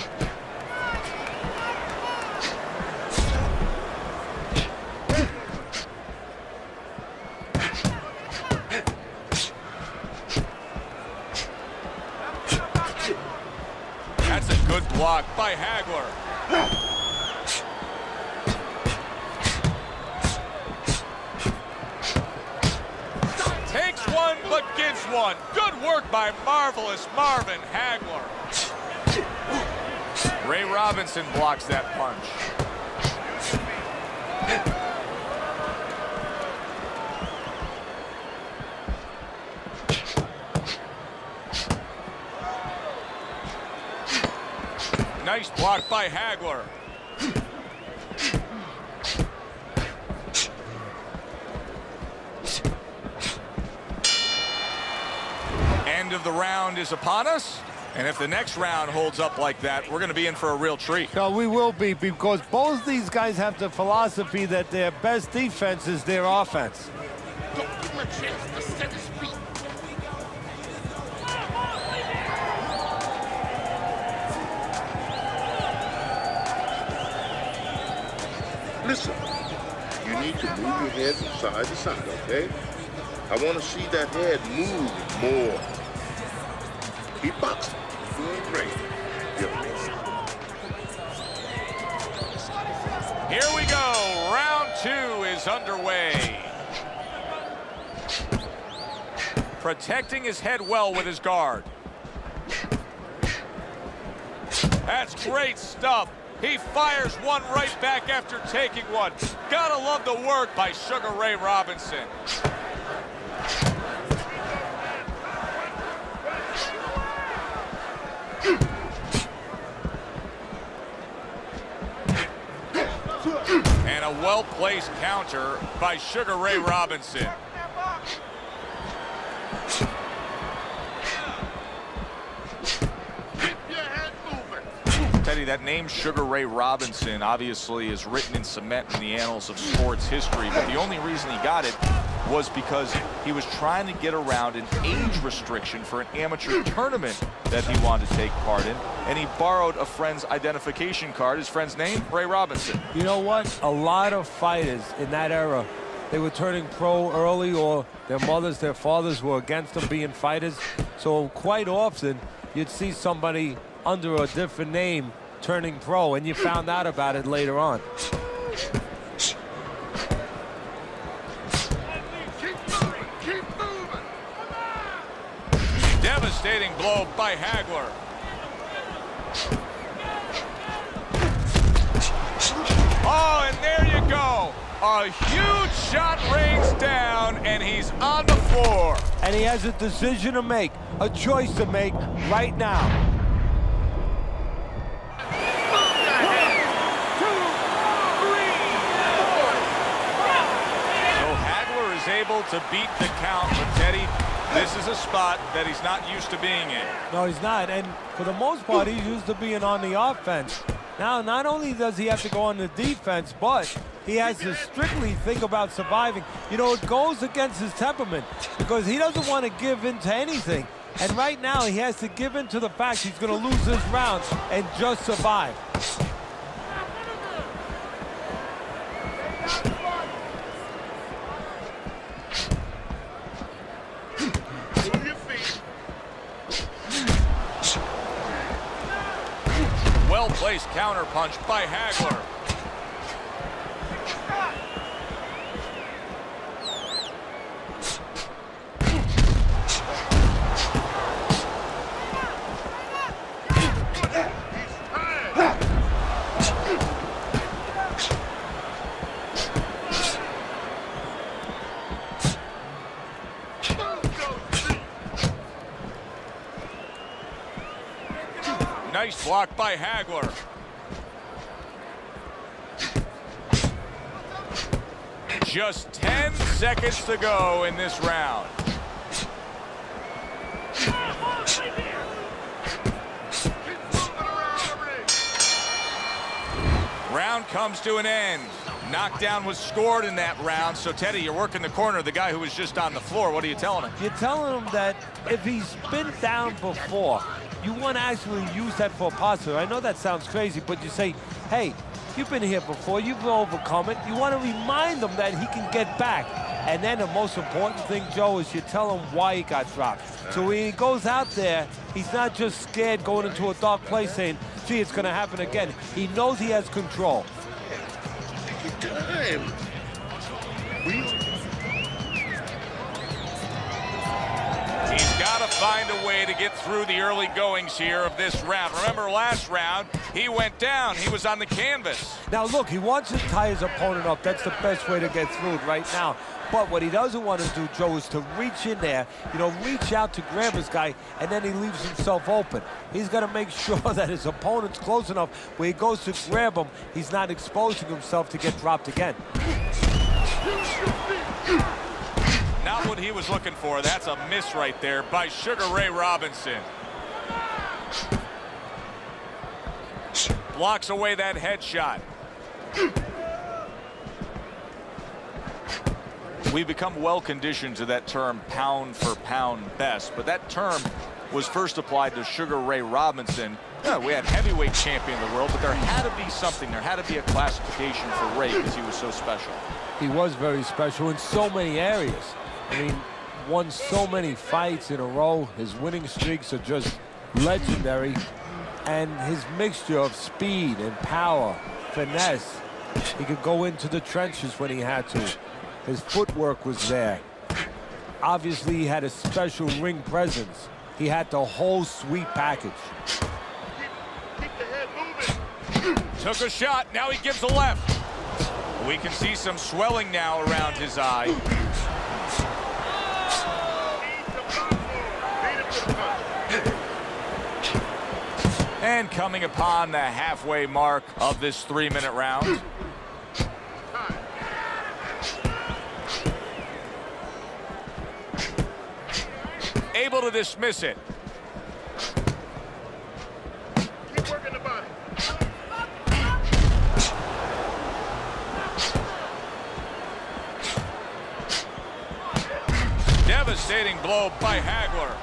That's a good block by Hagler. Takes one, but gives one. Good work by marvelous Marvin Hagler. Ray Robinson blocks that punch. Nice block by Hagler. End of the round is upon us. And if the next round holds up like that, we're going to be in for a real treat. No, we will be, because both these guys have the philosophy that their best defense is their offense. Don't give him a chance to set his feet. Listen, you need to move your head from side to side, okay? I want to see that head move more. Keep boxing. Doing great. You're amazing. Here we go. Round 2 is underway. Protecting his head well with his guard. That's great stuff. He fires one right back after taking one. Gotta love the work by Sugar Ray Robinson. And a well-placed counter by Sugar Ray Robinson. Teddy, that name Sugar Ray Robinson obviously is written in cement in the annals of sports history, but the only reason he got it was because he was trying to get around an age restriction for an amateur tournament that he wanted to take part in, and he borrowed a friend's identification card. His friend's name, Ray Robinson. You know what? A lot of fighters in that era, they were turning pro early, or their mothers, their fathers were against them being fighters. So quite often, you'd see somebody under a different name turning pro, and you found out about it later on. Devastating blow by Hagler. Oh, and there you go. A huge shot rains down, and he's on the floor. And he has a decision to make, a choice to make right now. Able to beat the count, but Teddy, this is a spot that he's not used to being in. No, he's not, and for the most part, he's used to being on the offense. Now, not only does he have to go on the defense, but he has to strictly think about surviving. You know, it goes against his temperament, because he doesn't want to give in to anything. And right now, he has to give in to the fact he's going to lose this round and just survive. Well-placed counterpunch by Hagler. Nice block by Hagler. Just 10 seconds to go in this round. Round comes to an end. Knockdown was scored in that round. So, Teddy, you're working the corner of the guy who was just on the floor. What are you telling him? You're telling him that if he's been down before, you want to actually use that for a positive. I know that sounds crazy, but you say, hey, you've been here before, you've overcome it. You want to remind him that he can get back. And then the most important thing, Joe, is you tell him why he got dropped. So when he goes out there, he's not just scared going into a dark place saying, gee, it's going to happen again. He knows he has control. Time. He's got to find a way to get through the early goings here of this round. Remember last round, he went down. He was on the canvas. Now, look, he wants to tie his opponent up. That's the best way to get through it right now. But what he doesn't want to do, Joe, is to reach in there, reach out to grab his guy, and then he leaves himself open. He's got to make sure that his opponent's close enough where he goes to grab him, he's not exposing himself to get dropped again. Not what he was looking for. That's a miss right there by Sugar Ray Robinson. Blocks away that headshot. We've become well-conditioned to that term pound for pound best, but that term was first applied to Sugar Ray Robinson. We had heavyweight champion of the world, but there had to be something. There had to be a classification for Ray because he was so special. He was very special in so many areas. I mean, won so many fights in a row. His winning streaks are just legendary. And his mixture of speed and power, finesse, he could go into the trenches when he had to. His footwork was there. Obviously, he had a special ring presence. He had the whole sweet package. Keep the head moving. Took a shot. Now he gives a left. We can see some swelling now around his eye. And coming upon the halfway mark of this 3-minute round. Able to dismiss it. Keep working the body. Devastating blow by Hagler.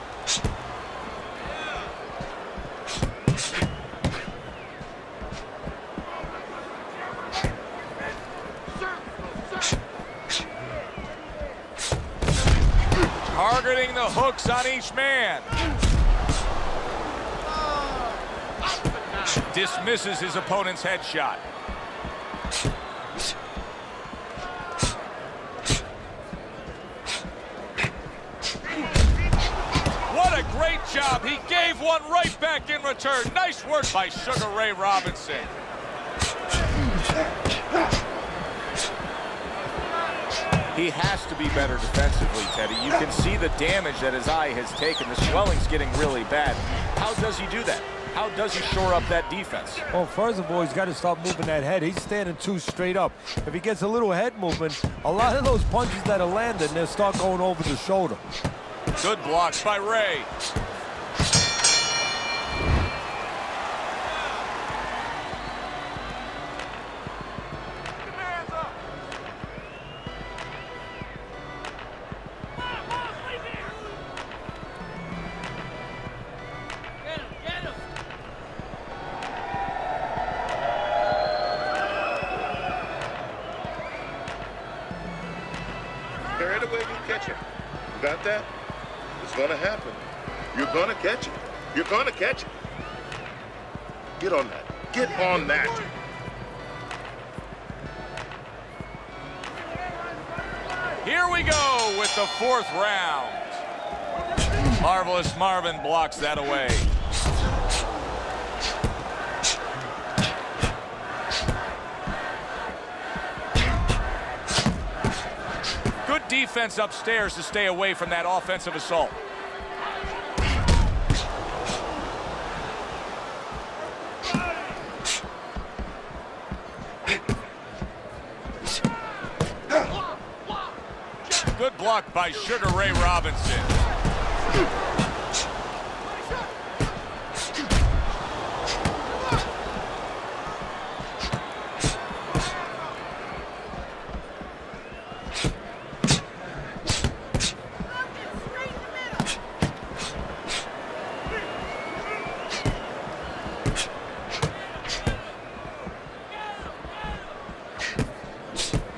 Targeting the hooks on each man. Dismisses his opponent's headshot. What a great job. He gave one right back in return. Nice work by Sugar Ray Robinson. He has to be better defensively, Teddy. You can see the damage that his eye has taken. The swelling's getting really bad. How does he do that? How does he shore up that defense? Well, first of all, he's got to stop moving that head. He's standing too straight up. If he gets a little head movement, a lot of those punches that are landing, they'll start going over the shoulder. Good blocks by Ray. Carry the way you catch it. You got that? It's gonna happen. You're gonna catch it. You're gonna catch it. Get on that. Get on that. Here we go with the 4th round. Marvelous Marvin blocks that away. Good defense upstairs to stay away from that offensive assault. Good block by Sugar Ray Robinson.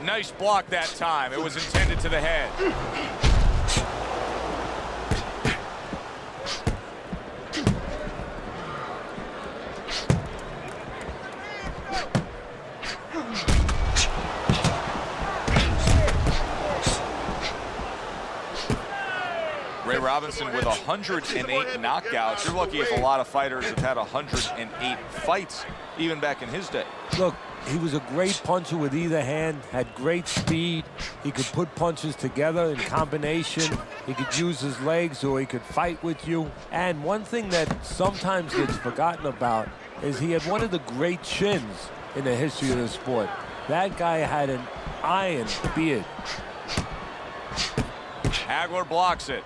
Nice block that time. It was intended to the head. Ray Robinson with 108 knockouts. You're lucky if a lot of fighters have had 108 fights, even back in his day. Look, he was a great puncher with either hand, had great speed. He could put punches together in combination. He could use his legs or he could fight with you. And one thing that sometimes gets forgotten about is he had one of the great chins in the history of the sport. That guy had an iron beard. Hagler blocks it.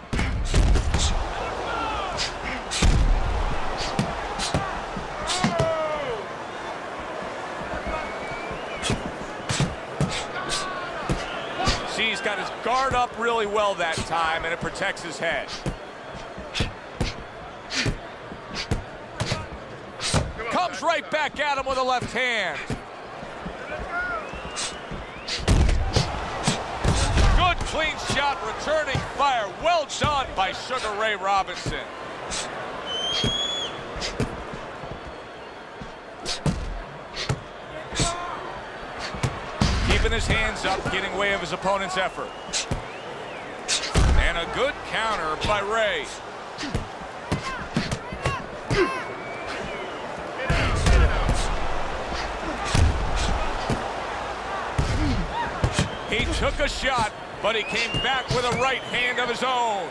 He's got his guard up really well that time, and it protects his head. Comes right back at him with a left hand. Good clean shot, returning fire. Well done by Sugar Ray Robinson. Keeping his hands up, getting way of his opponent's effort. And a good counter by Ray. He took a shot, but he came back with a right hand of his own.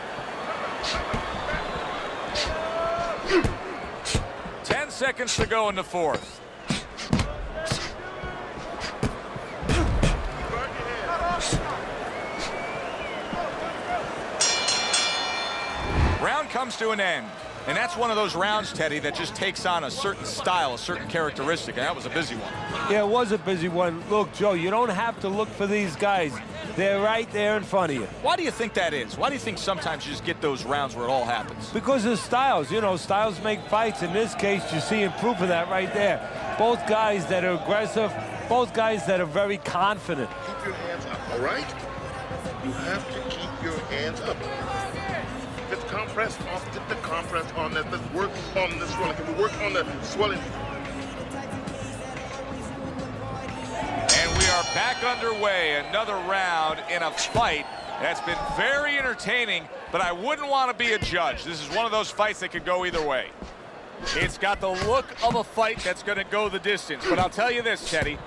10 seconds to go in the fourth. Round comes to an end. And that's one of those rounds, Teddy, that just takes on a certain style, a certain characteristic, and that was a busy one. Yeah, it was a busy one. Look, Joe, you don't have to look for these guys. They're right there in front of you. Why do you think that is? Why do you think sometimes you just get those rounds where it all happens? Because of styles. You know, styles make fights. In this case, you're seeing proof of that right there. Both guys that are aggressive, both guys that are very confident. Keep your hands up, all right? You have to keep your hands up. If it's compressed off, get the compress on that. Let's work on the swelling. Can we work on the swelling? And we are back underway. Another round in a fight that's been very entertaining, but I wouldn't want to be a judge. This is one of those fights that could go either way. It's got the look of a fight that's going to go the distance. But I'll tell you this, Teddy.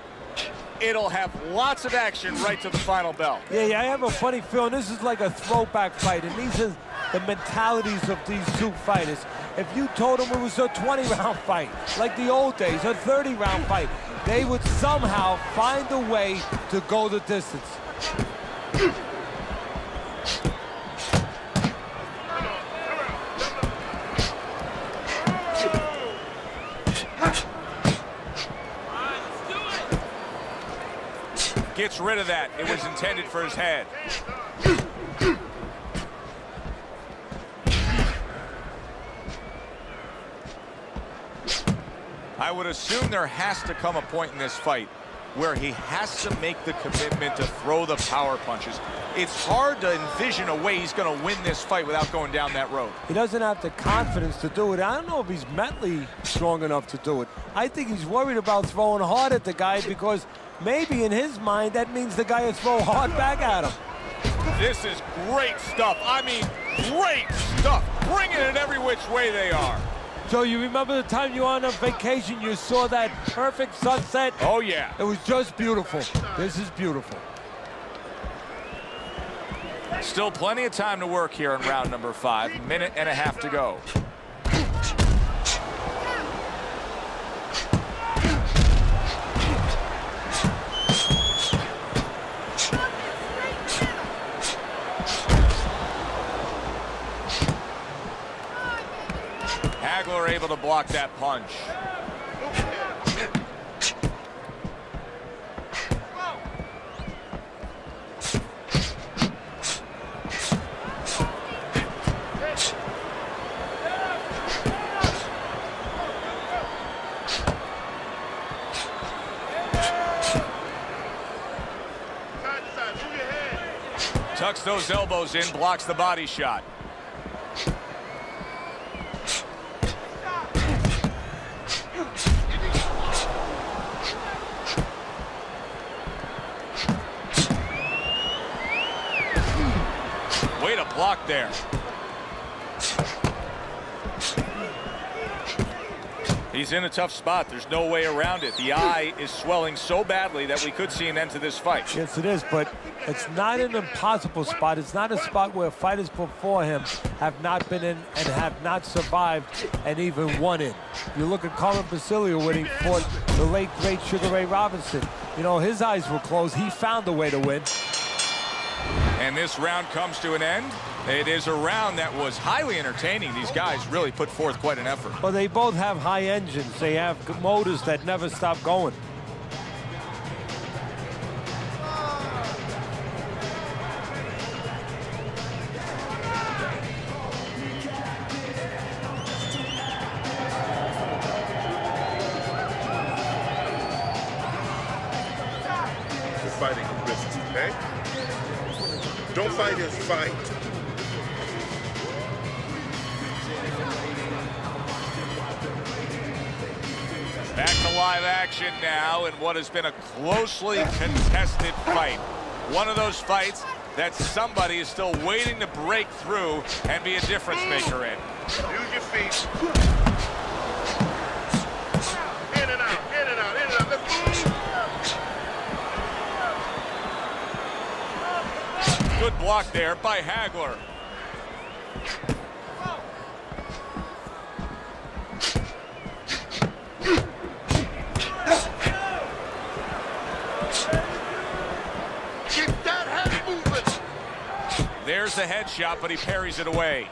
It'll have lots of action right to the final bell. Yeah, I have a funny feeling this is like a throwback fight, and these are the mentalities of these two fighters. If you told them it was a 20-round fight, like the old days, a 30-round fight, they would somehow find a way to go the distance. Gets rid of that. It was intended for his head. I would assume there has to come a point in this fight where he has to make the commitment to throw the power punches. It's hard to envision a way he's going to win this fight without going down that road. He doesn't have the confidence to do it. I don't know if he's mentally strong enough to do it. I think he's worried about throwing hard at the guy because maybe in his mind that means the guy will throw hard back at him. This is great stuff. I mean, great stuff. Bringing it every which way they are. So you remember the time you were on a vacation, you saw that perfect sunset? Oh, yeah. It was just beautiful. This is beautiful. Still plenty of time to work here in round number 5. Minute and a half to go. Hagler able to block that punch. Tucks those elbows in, blocks the body shot. Way to block there. He's in a tough spot. There's no way around it. The eye is swelling so badly that we could see an end to this fight. Yes, it is, but it's not an impossible spot. It's not a spot where fighters before him have not been in and have not survived and even won in. You look at Colin Basilio when he fought the late, great Sugar Ray Robinson. You know, his eyes were closed. He found a way to win. And this round comes to an end. It is a round that was highly entertaining. These guys really put forth quite an effort. Well, they both have high engines. They have motors that never stop going. You're fighting a risk, okay? Don't fight his fight. Back to live action now in what has been a closely contested fight. One of those fights that somebody is still waiting to break through and be a difference maker in. Use your feet. In and out, in and out, in and out. Let's move. Good block there by Hagler. Get that head moving. There's the headshot, but he parries it away.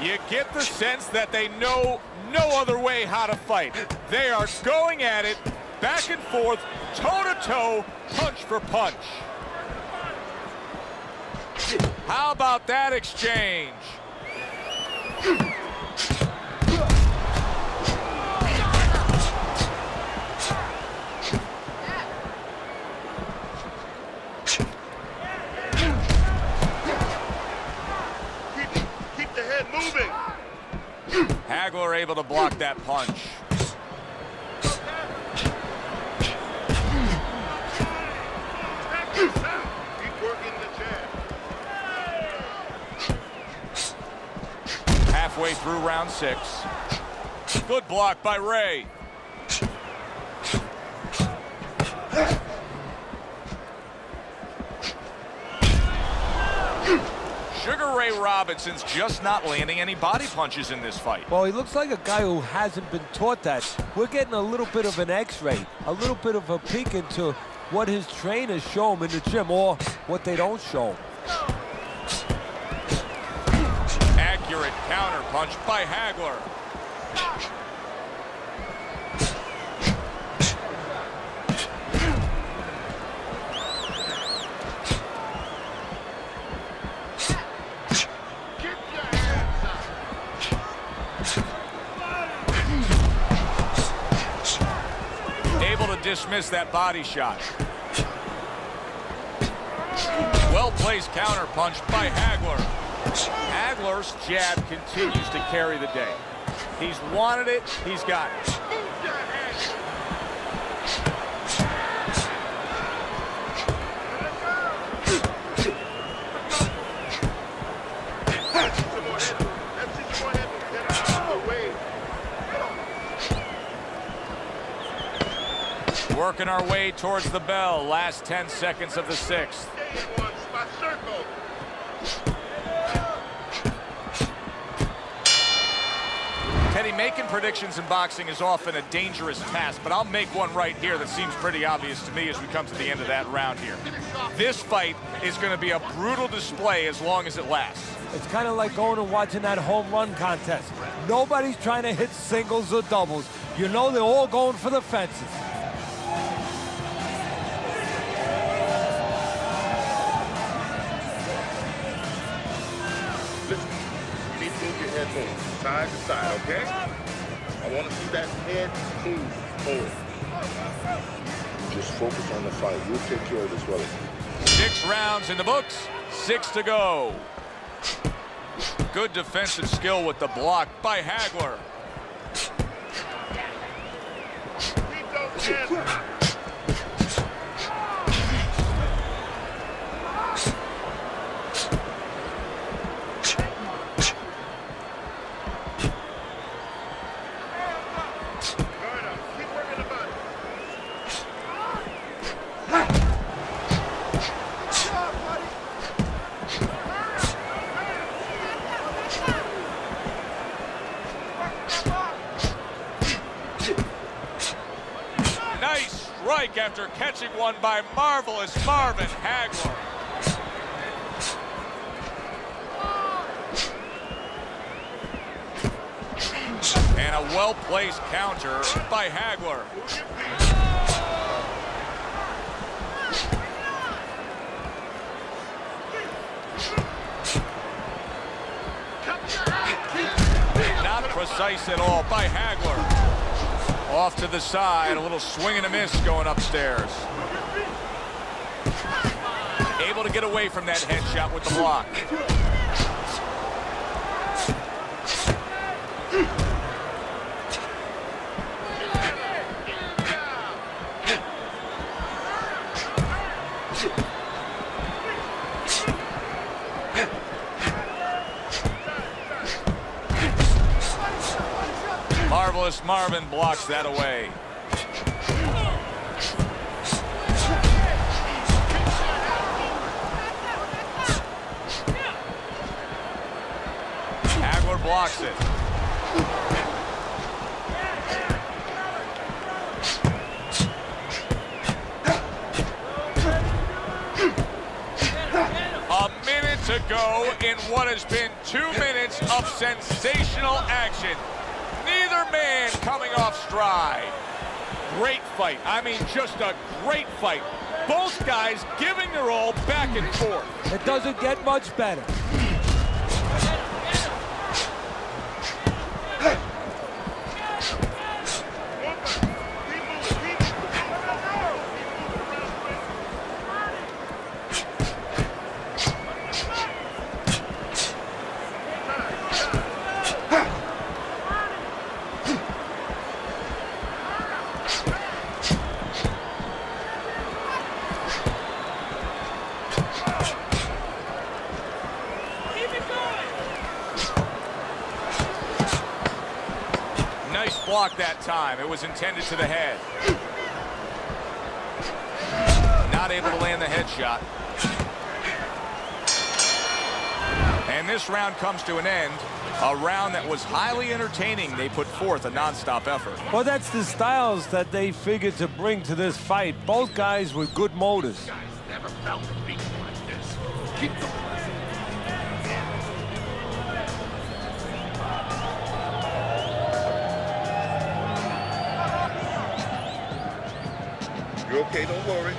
You get the sense that they know no other way how to fight. They are going at it, back and forth, toe-to-toe, punch for punch. How about that exchange? Keep the head moving. Hagler able to block that punch. Keep working the jab. Halfway through round 6. Good block by Ray. Sugar Ray Robinson's just not landing any body punches in this fight. Well, he looks like a guy who hasn't been taught that. We're getting a little bit of an x-ray, a little bit of a peek into what his trainers show him in the gym or what they don't show him. Accurate counter punch by Hagler. Able to dismiss that body shot. Well-placed counter punch by Hagler. Hagler's jab continues to carry the day. He's wanted it, he's got it. Working our way towards the bell. Last 10 seconds of the 6th. Teddy, making predictions in boxing is often a dangerous task, but I'll make one right here that seems pretty obvious to me as we come to the end of that round here. This fight is going to be a brutal display as long as it lasts. It's kind of like going and watching that home run contest. Nobody's trying to hit singles or doubles. You know they're all going for the fences. Move side to side, okay? I want to see that head move forward. Just focus on the fight. We'll take care of this well. 6 rounds in the books, 6 to go. Good defensive skill with the block by Hagler. Nice strike after catching one by marvelous Marvin Hagler. And a well-placed counter by Hagler. Not precise at all by Hagler. Off to the side, a little swing and a miss going upstairs. Able to get away from that headshot with the block. Marvelous Marvin blocks that away. Hagler blocks it. A minute to go in what has been 2 minutes of sensational action. Neither man coming off stride. Great fight. I mean, just a great fight. Both guys giving their all back and forth. It doesn't get much better. Nice block that time. It was intended to the head. Not able to land the headshot. And this round comes to an end. A round that was highly entertaining. They put forth a non-stop effort. Well, that's the styles that they figured to bring to this fight. Both guys with good motors. Guys never felt a beat like this. Keep going. You're okay, don't worry.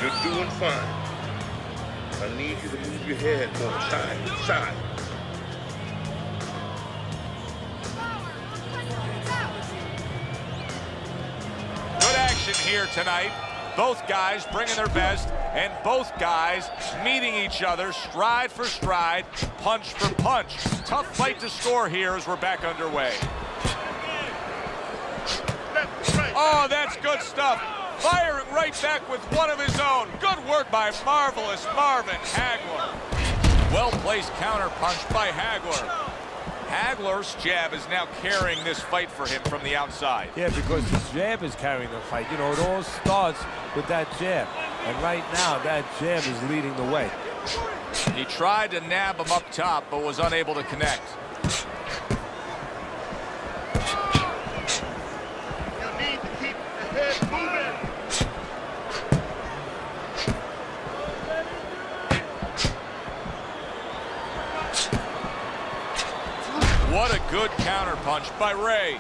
You're doing fine. I need you to move your head more side to side. Good action here tonight. Both guys bringing their best, and both guys meeting each other stride for stride, punch for punch. Tough fight to score here as we're back underway. Oh, that's good stuff. Firing right back with one of his own. Good work by marvelous Marvin Hagler. Well-placed counter punch by Hagler. Hagler's jab is now carrying this fight for him from the outside. Yeah, because the jab is carrying the fight. You know, it all starts with that jab. And right now, that jab is leading the way. He tried to nab him up top, but was unable to connect. You need to keep the head moving. What a good counter punch by Ray.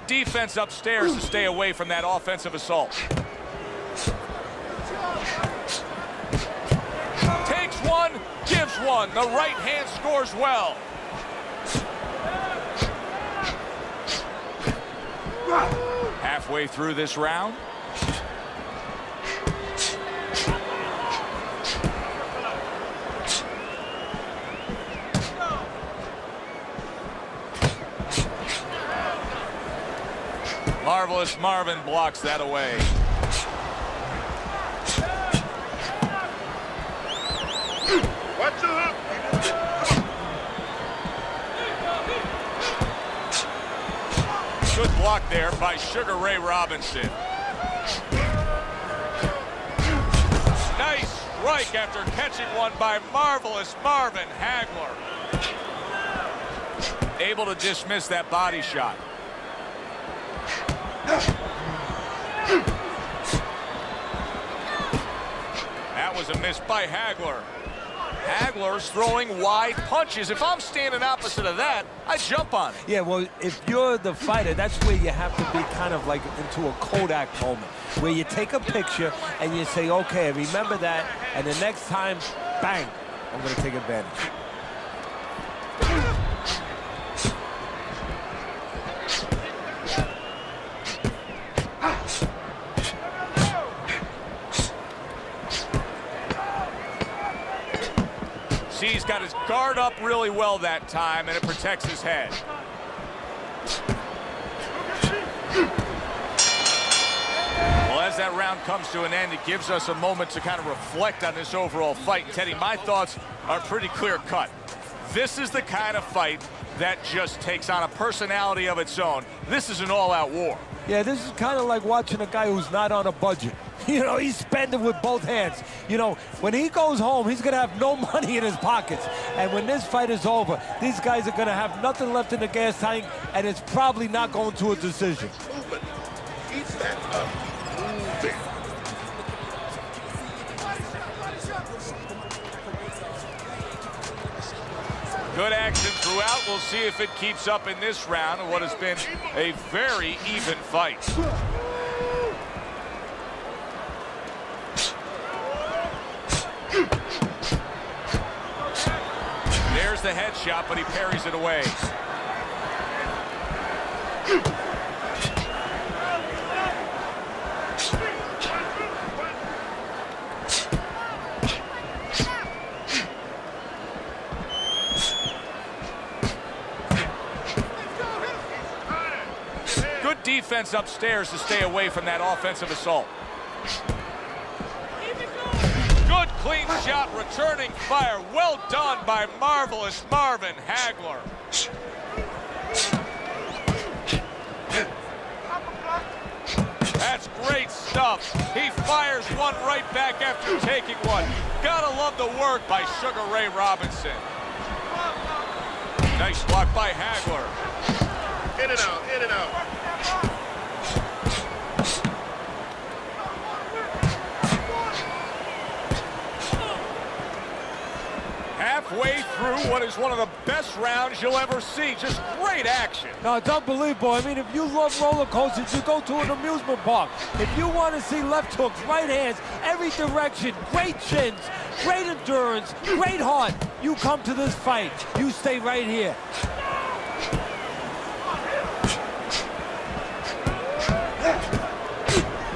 Good defense upstairs to stay away from that offensive assault. Takes one, gives one. The right hand scores well. Halfway through this round. Marvelous Marvin blocks that away. Watch the hook. Good block there by Sugar Ray Robinson. Nice strike after catching one by Marvelous Marvin Hagler. Able to dismiss that body shot. That was a miss by Hagler. Hagler's throwing wide punches. If I'm standing opposite of that, I jump on it. Yeah, well, if you're the fighter, that's where you have to be kind of like into a Kodak moment, where you take a picture and you say, okay, remember that, and the next time, bang, I'm going to take advantage. See, he's got his guard up really well that time, and it protects his head. Well, as that round comes to an end, it gives us a moment to kind of reflect on this overall fight. Teddy, my thoughts are pretty clear-cut. This is the kind of fight that just takes on a personality of its own. This is an all-out war. Yeah, this is kind of like watching a guy who's not on a budget. You know, he's spending with both hands. You know, when he goes home, he's going to have no money in his pockets. And when this fight is over, these guys are going to have nothing left in the gas tank, and it's probably not going to a decision. Moving. Keep that up. Moving. Good action throughout. We'll see if it keeps up in this round of what has been a very even fight. There's the headshot, but he parries it away. Good defense upstairs to stay away from that offensive assault. Good clean shot, returning fire. Well done by Marvelous Marvin Hagler. That's great stuff. He fires one right back after taking one. Gotta love the work by Sugar Ray Robinson. Nice block by Hagler. In and out, in and out. Halfway through what is one of the best rounds you'll ever see. Just great action. No, it's unbelievable. I mean, if you love roller coasters, you go to an amusement park. If you want to see left hooks, right hands, every direction, great chins, great endurance, great heart, you come to this fight. You stay right here.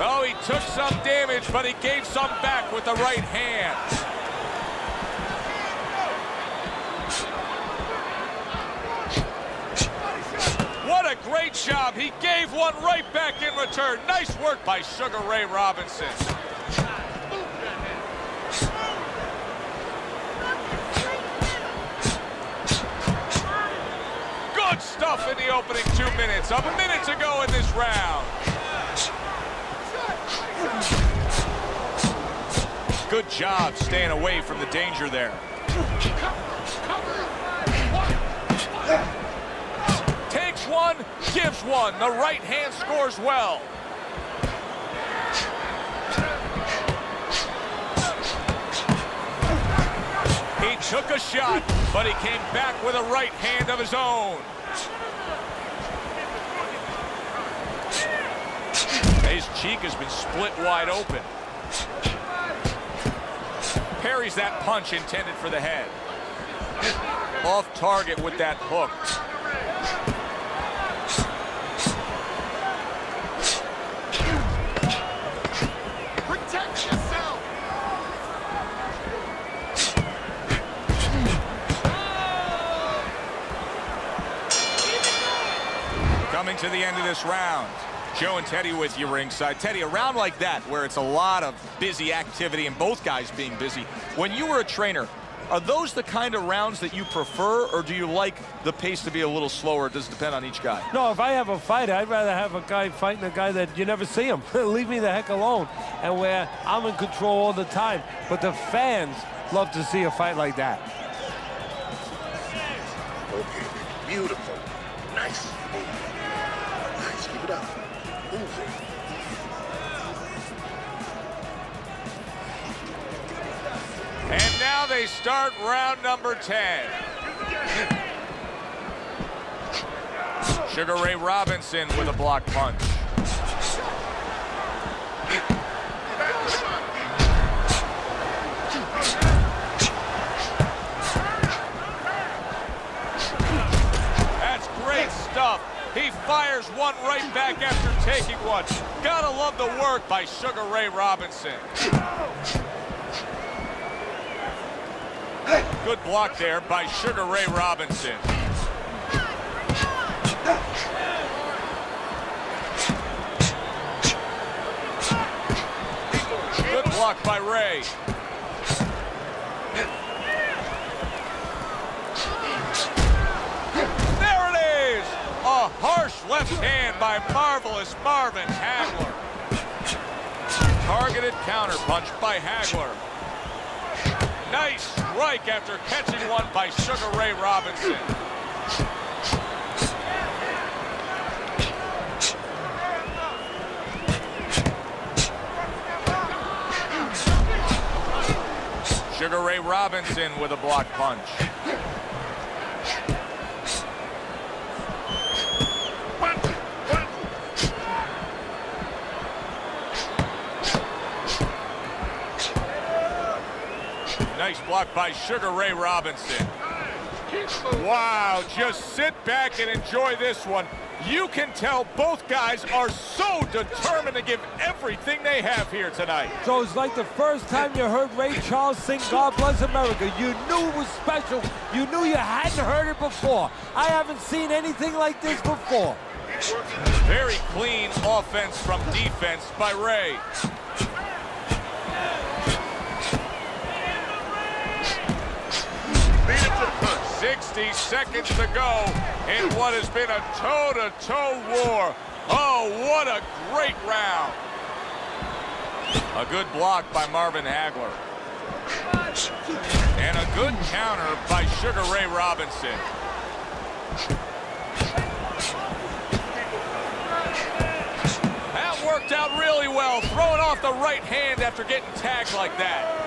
Oh, he took some damage, but he gave some back with the right hand. What a great job. He gave one right back in return. Nice work by Sugar Ray Robinson. Good stuff in the opening 2 minutes. A minute to go in this round. Good job staying away from the danger there. Takes one, gives one. The right hand scores well. He took a shot, but he came back with a right hand of his own. cheek has been split wide open. Parries that punch intended for the head. Off target with that hook. Protect yourself. Coming to the end of this round. Joe and Teddy with you ringside. Teddy, a round like that where it's a lot of busy activity and both guys being busy. When you were a trainer, are those the kind of rounds that you prefer, or do you like the pace to be a little slower? It does depend on each guy. No, if I have a fight, I'd rather have a guy fighting a guy that you never see him. Leave me the heck alone. And where I'm in control all the time. But the fans love to see a fight like that. Okay, beautiful. Nice. Nice, keep it up. Move it. And now they start round number 10. Sugar Ray Robinson with a block punch. That's great stuff. He fires one right back after taking one. Gotta love the work by Sugar Ray Robinson. Good block there by Sugar Ray Robinson. Good block by Ray. There it is! A harsh left hand by marvelous Marvin Hagler. Targeted counterpunch by Hagler. Nice strike after catching one by Sugar Ray Robinson. Sugar Ray Robinson with a block punch. Nice block by Sugar Ray Robinson. Wow, just sit back and enjoy this one. You can tell both guys are so determined to give everything they have here tonight. So it's like the first time you heard Ray Charles sing God Bless America. You knew it was special. You knew you hadn't heard it before. I haven't seen anything like this before. Very clean offense from defense by Ray. 60 seconds to go in what has been a toe-to-toe war. Oh, what a great round. A good block by Marvin Hagler. And a good counter by Sugar Ray Robinson. That worked out really well, throwing off the right hand after getting tagged like that.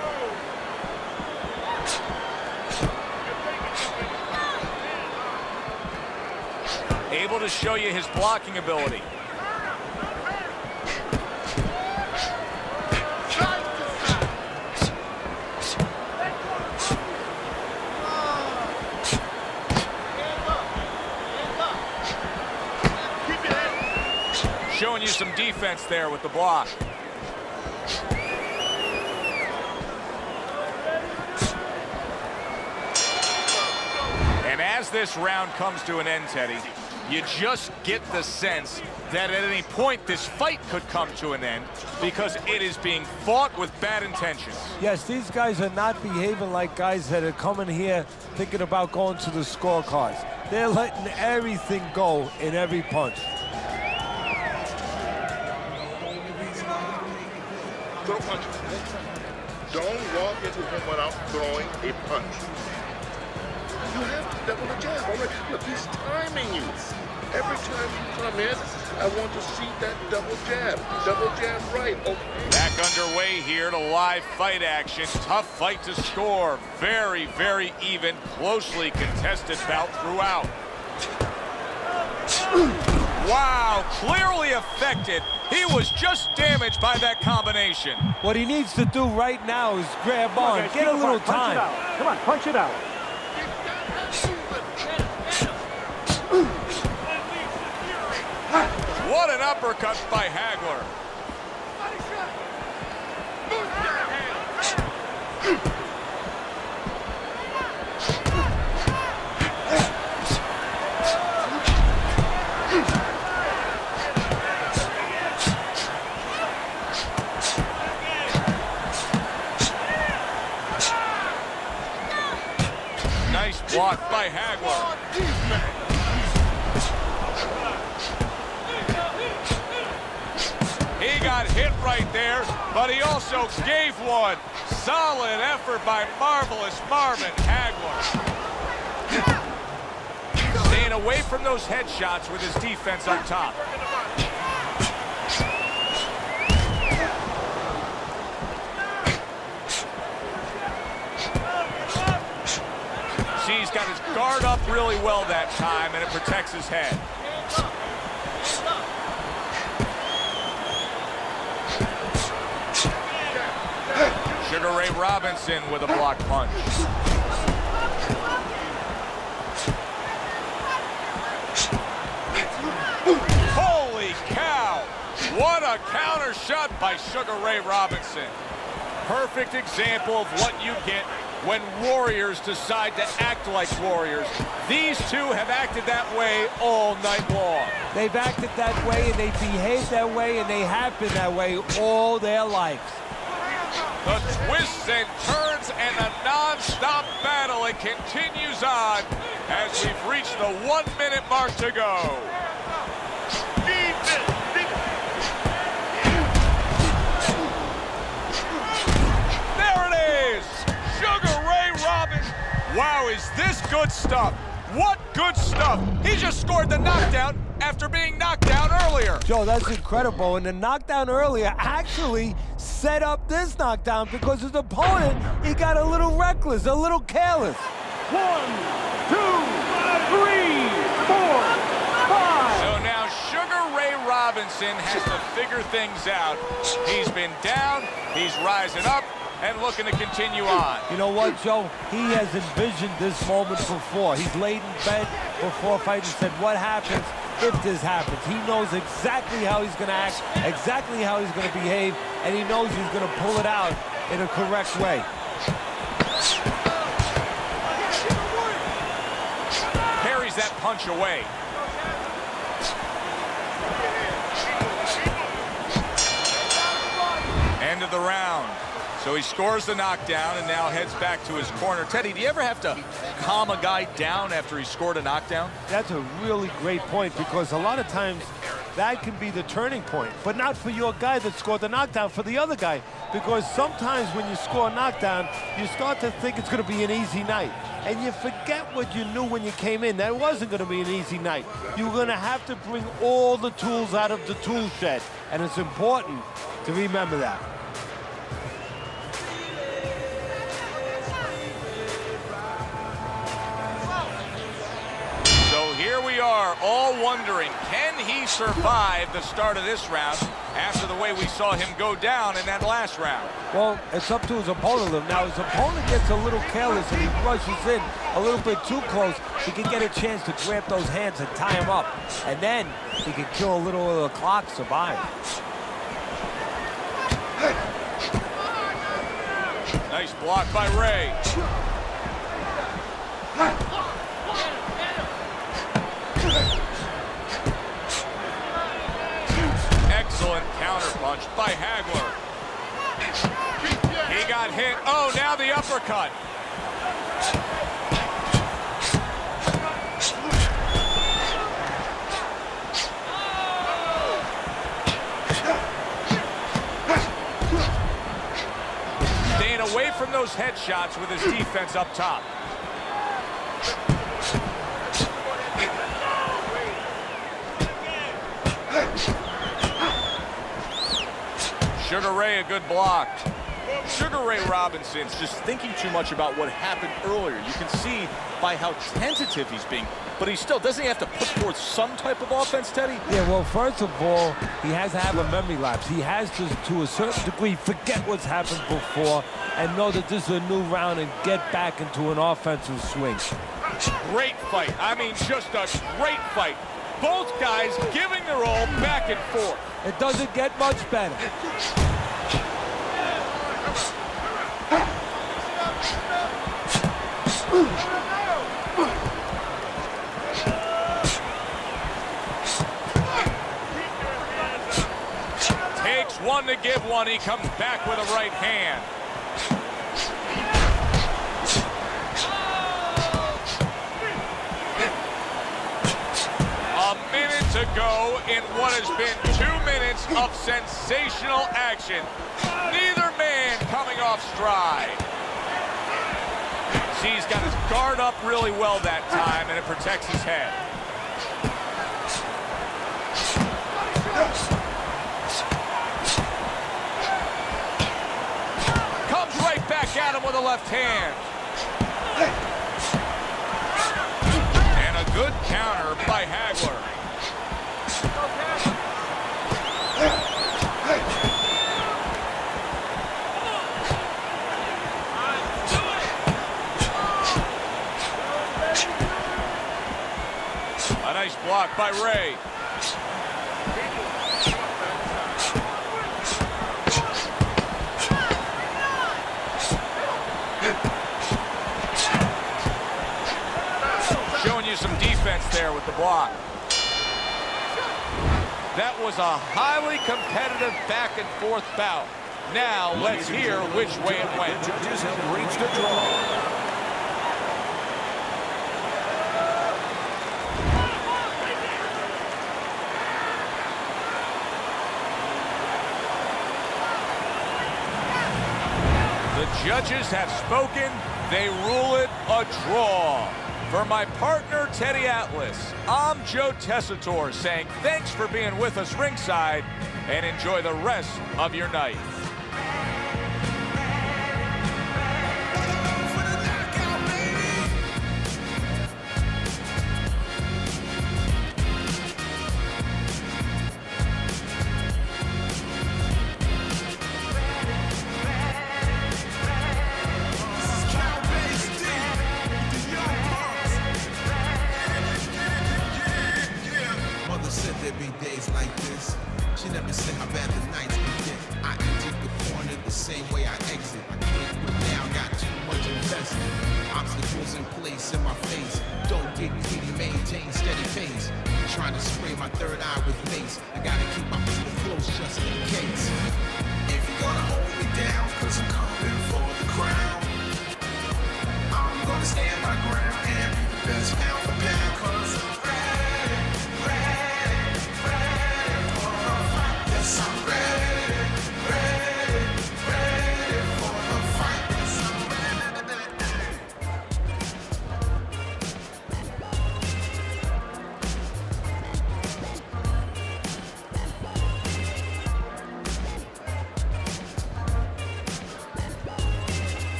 Able to show you his blocking ability. Showing you some defense there with the block. And as this round comes to an end, Teddy, you just get the sense that at any point this fight could come to an end because it is being fought with bad intentions. Yes, these guys are not behaving like guys that are coming here thinking about going to the scorecards. They're letting everything go in every punch. Throw punches. Don't walk into him without throwing a punch. You have to double the jab. All right. Look, he's timing you. Every time you come in, I want to see that double jab. Double jab right. Okay. Back underway here to live fight action. Tough fight to score. Very, very even, closely contested bout throughout. Wow, clearly affected. He was just damaged by that combination. What he needs to do right now is grab on, get a little time. Come on, punch it out. What an uppercut by Hagler. Nice block by Hagler. He got hit right there, but he also gave one. Solid effort by marvelous Marvin Hagler. Staying away from those headshots with his defense up top. See, he's got his guard up really well that time, and it protects his head. Sugar Ray Robinson with a block punch. Holy cow! What a counter shot by Sugar Ray Robinson. Perfect example of what you get when warriors decide to act like warriors. These two have acted that way all night long. They've acted that way, and they behave that way, and they have been that way all their lives. The twists and turns and a non-stop battle. It continues on as we've reached the 1 minute mark to go. There it is! Sugar Ray Robinson. Wow, is this good stuff? What good stuff! He just scored the knockdown after being knocked down earlier. Joe, that's incredible. And the knockdown earlier actually set up this knockdown because his opponent, he got a little reckless, a little careless. 1, 2, 3, 4, 5. So now Sugar Ray Robinson has to figure things out. He's been down, he's rising up, and looking to continue on. You know what, Joe? He has envisioned this moment before. He's laid in bed before fighting and said, what happens if this happens? He knows exactly how he's going to act, exactly how he's going to behave, and he knows he's going to pull it out in a correct way. Parries that punch away. End of the round. So he scores the knockdown and now heads back to his corner. Teddy, do you ever have to calm a guy down after he scored a knockdown? That's a really great point, because a lot of times that can be the turning point, but not for your guy that scored the knockdown, for the other guy, because sometimes when you score a knockdown, you start to think it's going to be an easy night, and you forget what you knew when you came in. That wasn't going to be an easy night. You're going to have to bring all the tools out of the tool shed, and it's important to remember that. Here we are, all wondering, can he survive the start of this round after the way we saw him go down in that last round? Well, it's up to his opponent. Now, his opponent gets a little careless and he rushes in a little bit too close. He can get a chance to grab those hands and tie him up, and then he can kill a little of the clock, survive. Nice block by Ray. Excellent counterpunch by Hagler. He got hit. Oh, now the uppercut. Staying away from those headshots with his defense up top. Sugar Ray, a good block. Sugar Ray Robinson's Just thinking too much about what happened earlier. You can see by how tentative he's being, but he still doesn't have to put forth some type of offense, Teddy? Yeah, well, first of all, he has to have a memory lapse. He has to a certain degree, forget what's happened before and know that this is a new round and get back into an offensive swing. Great fight. I mean, just a great fight. Both guys giving their all back and forth. It doesn't get much better. Takes one to give one. He comes back with a right hand. A minute to go in what has been 2 minutes of sensational action. Neither man coming off stride. See, he's got his guard up really well that time, and it protects his head. Comes right back at him with a left hand. And a good counter by Hagler. A nice block by Ray. Showing you some defense there with the block. That was a highly competitive back and forth bout. Now let's hear which way it went. Judges have reached a draw. The judges have spoken. They rule it a draw. For my partner, Teddy Atlas, I'm Joe Tessitore saying thanks for being with us ringside and enjoy the rest of your night. There'd be days like this. She never said how bad the nights would get. I entered the corner the same way I exit. I can't quit now, got too much invested. Obstacles in place in my face. Don't get greedy, maintain steady pace. Trying to spray my third eye with mace. I gotta keep my people close just in case. If you're gonna hold me down, cause I'm coming for the crown, I'm gonna stand my ground and be the best pound for pound. Cause I'm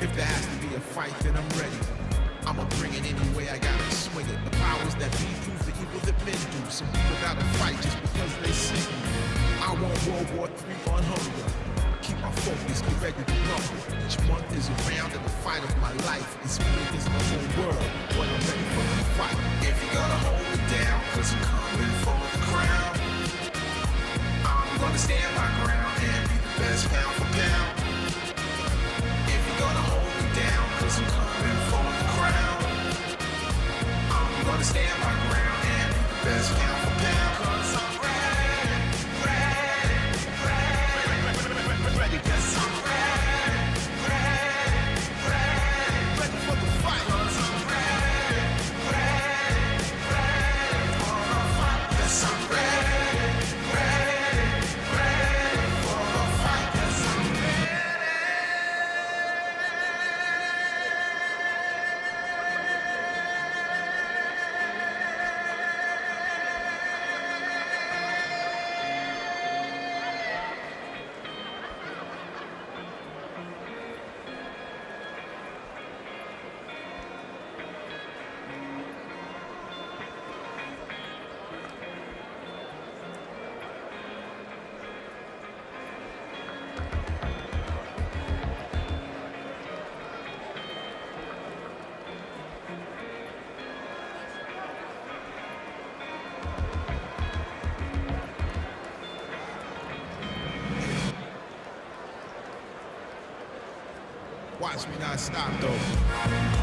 if there has to be a fight, then I'm ready. I'ma bring it anyway, I gotta swing it. The powers that be prove the evil that men do. Some people gotta fight just because they sing. I want World War III on hunger. Keep my focus, get ready to rumble. Each month is a round and the fight of my life. It's big as the whole world, but I'm ready for the fight. If you're gonna hold it down, cause I'm coming for the crown, I'm gonna stand my ground and be the best pound for pound. If you're gonna hold me down, cause I'm coming for the crown, I'm gonna stand my ground and be the best pound for pound. Cause I'm ready, cause I'm ready for the fight. Cause I'm ready for the fight. Cause I'm ready for the fight. Cause I'm watch me not stop though.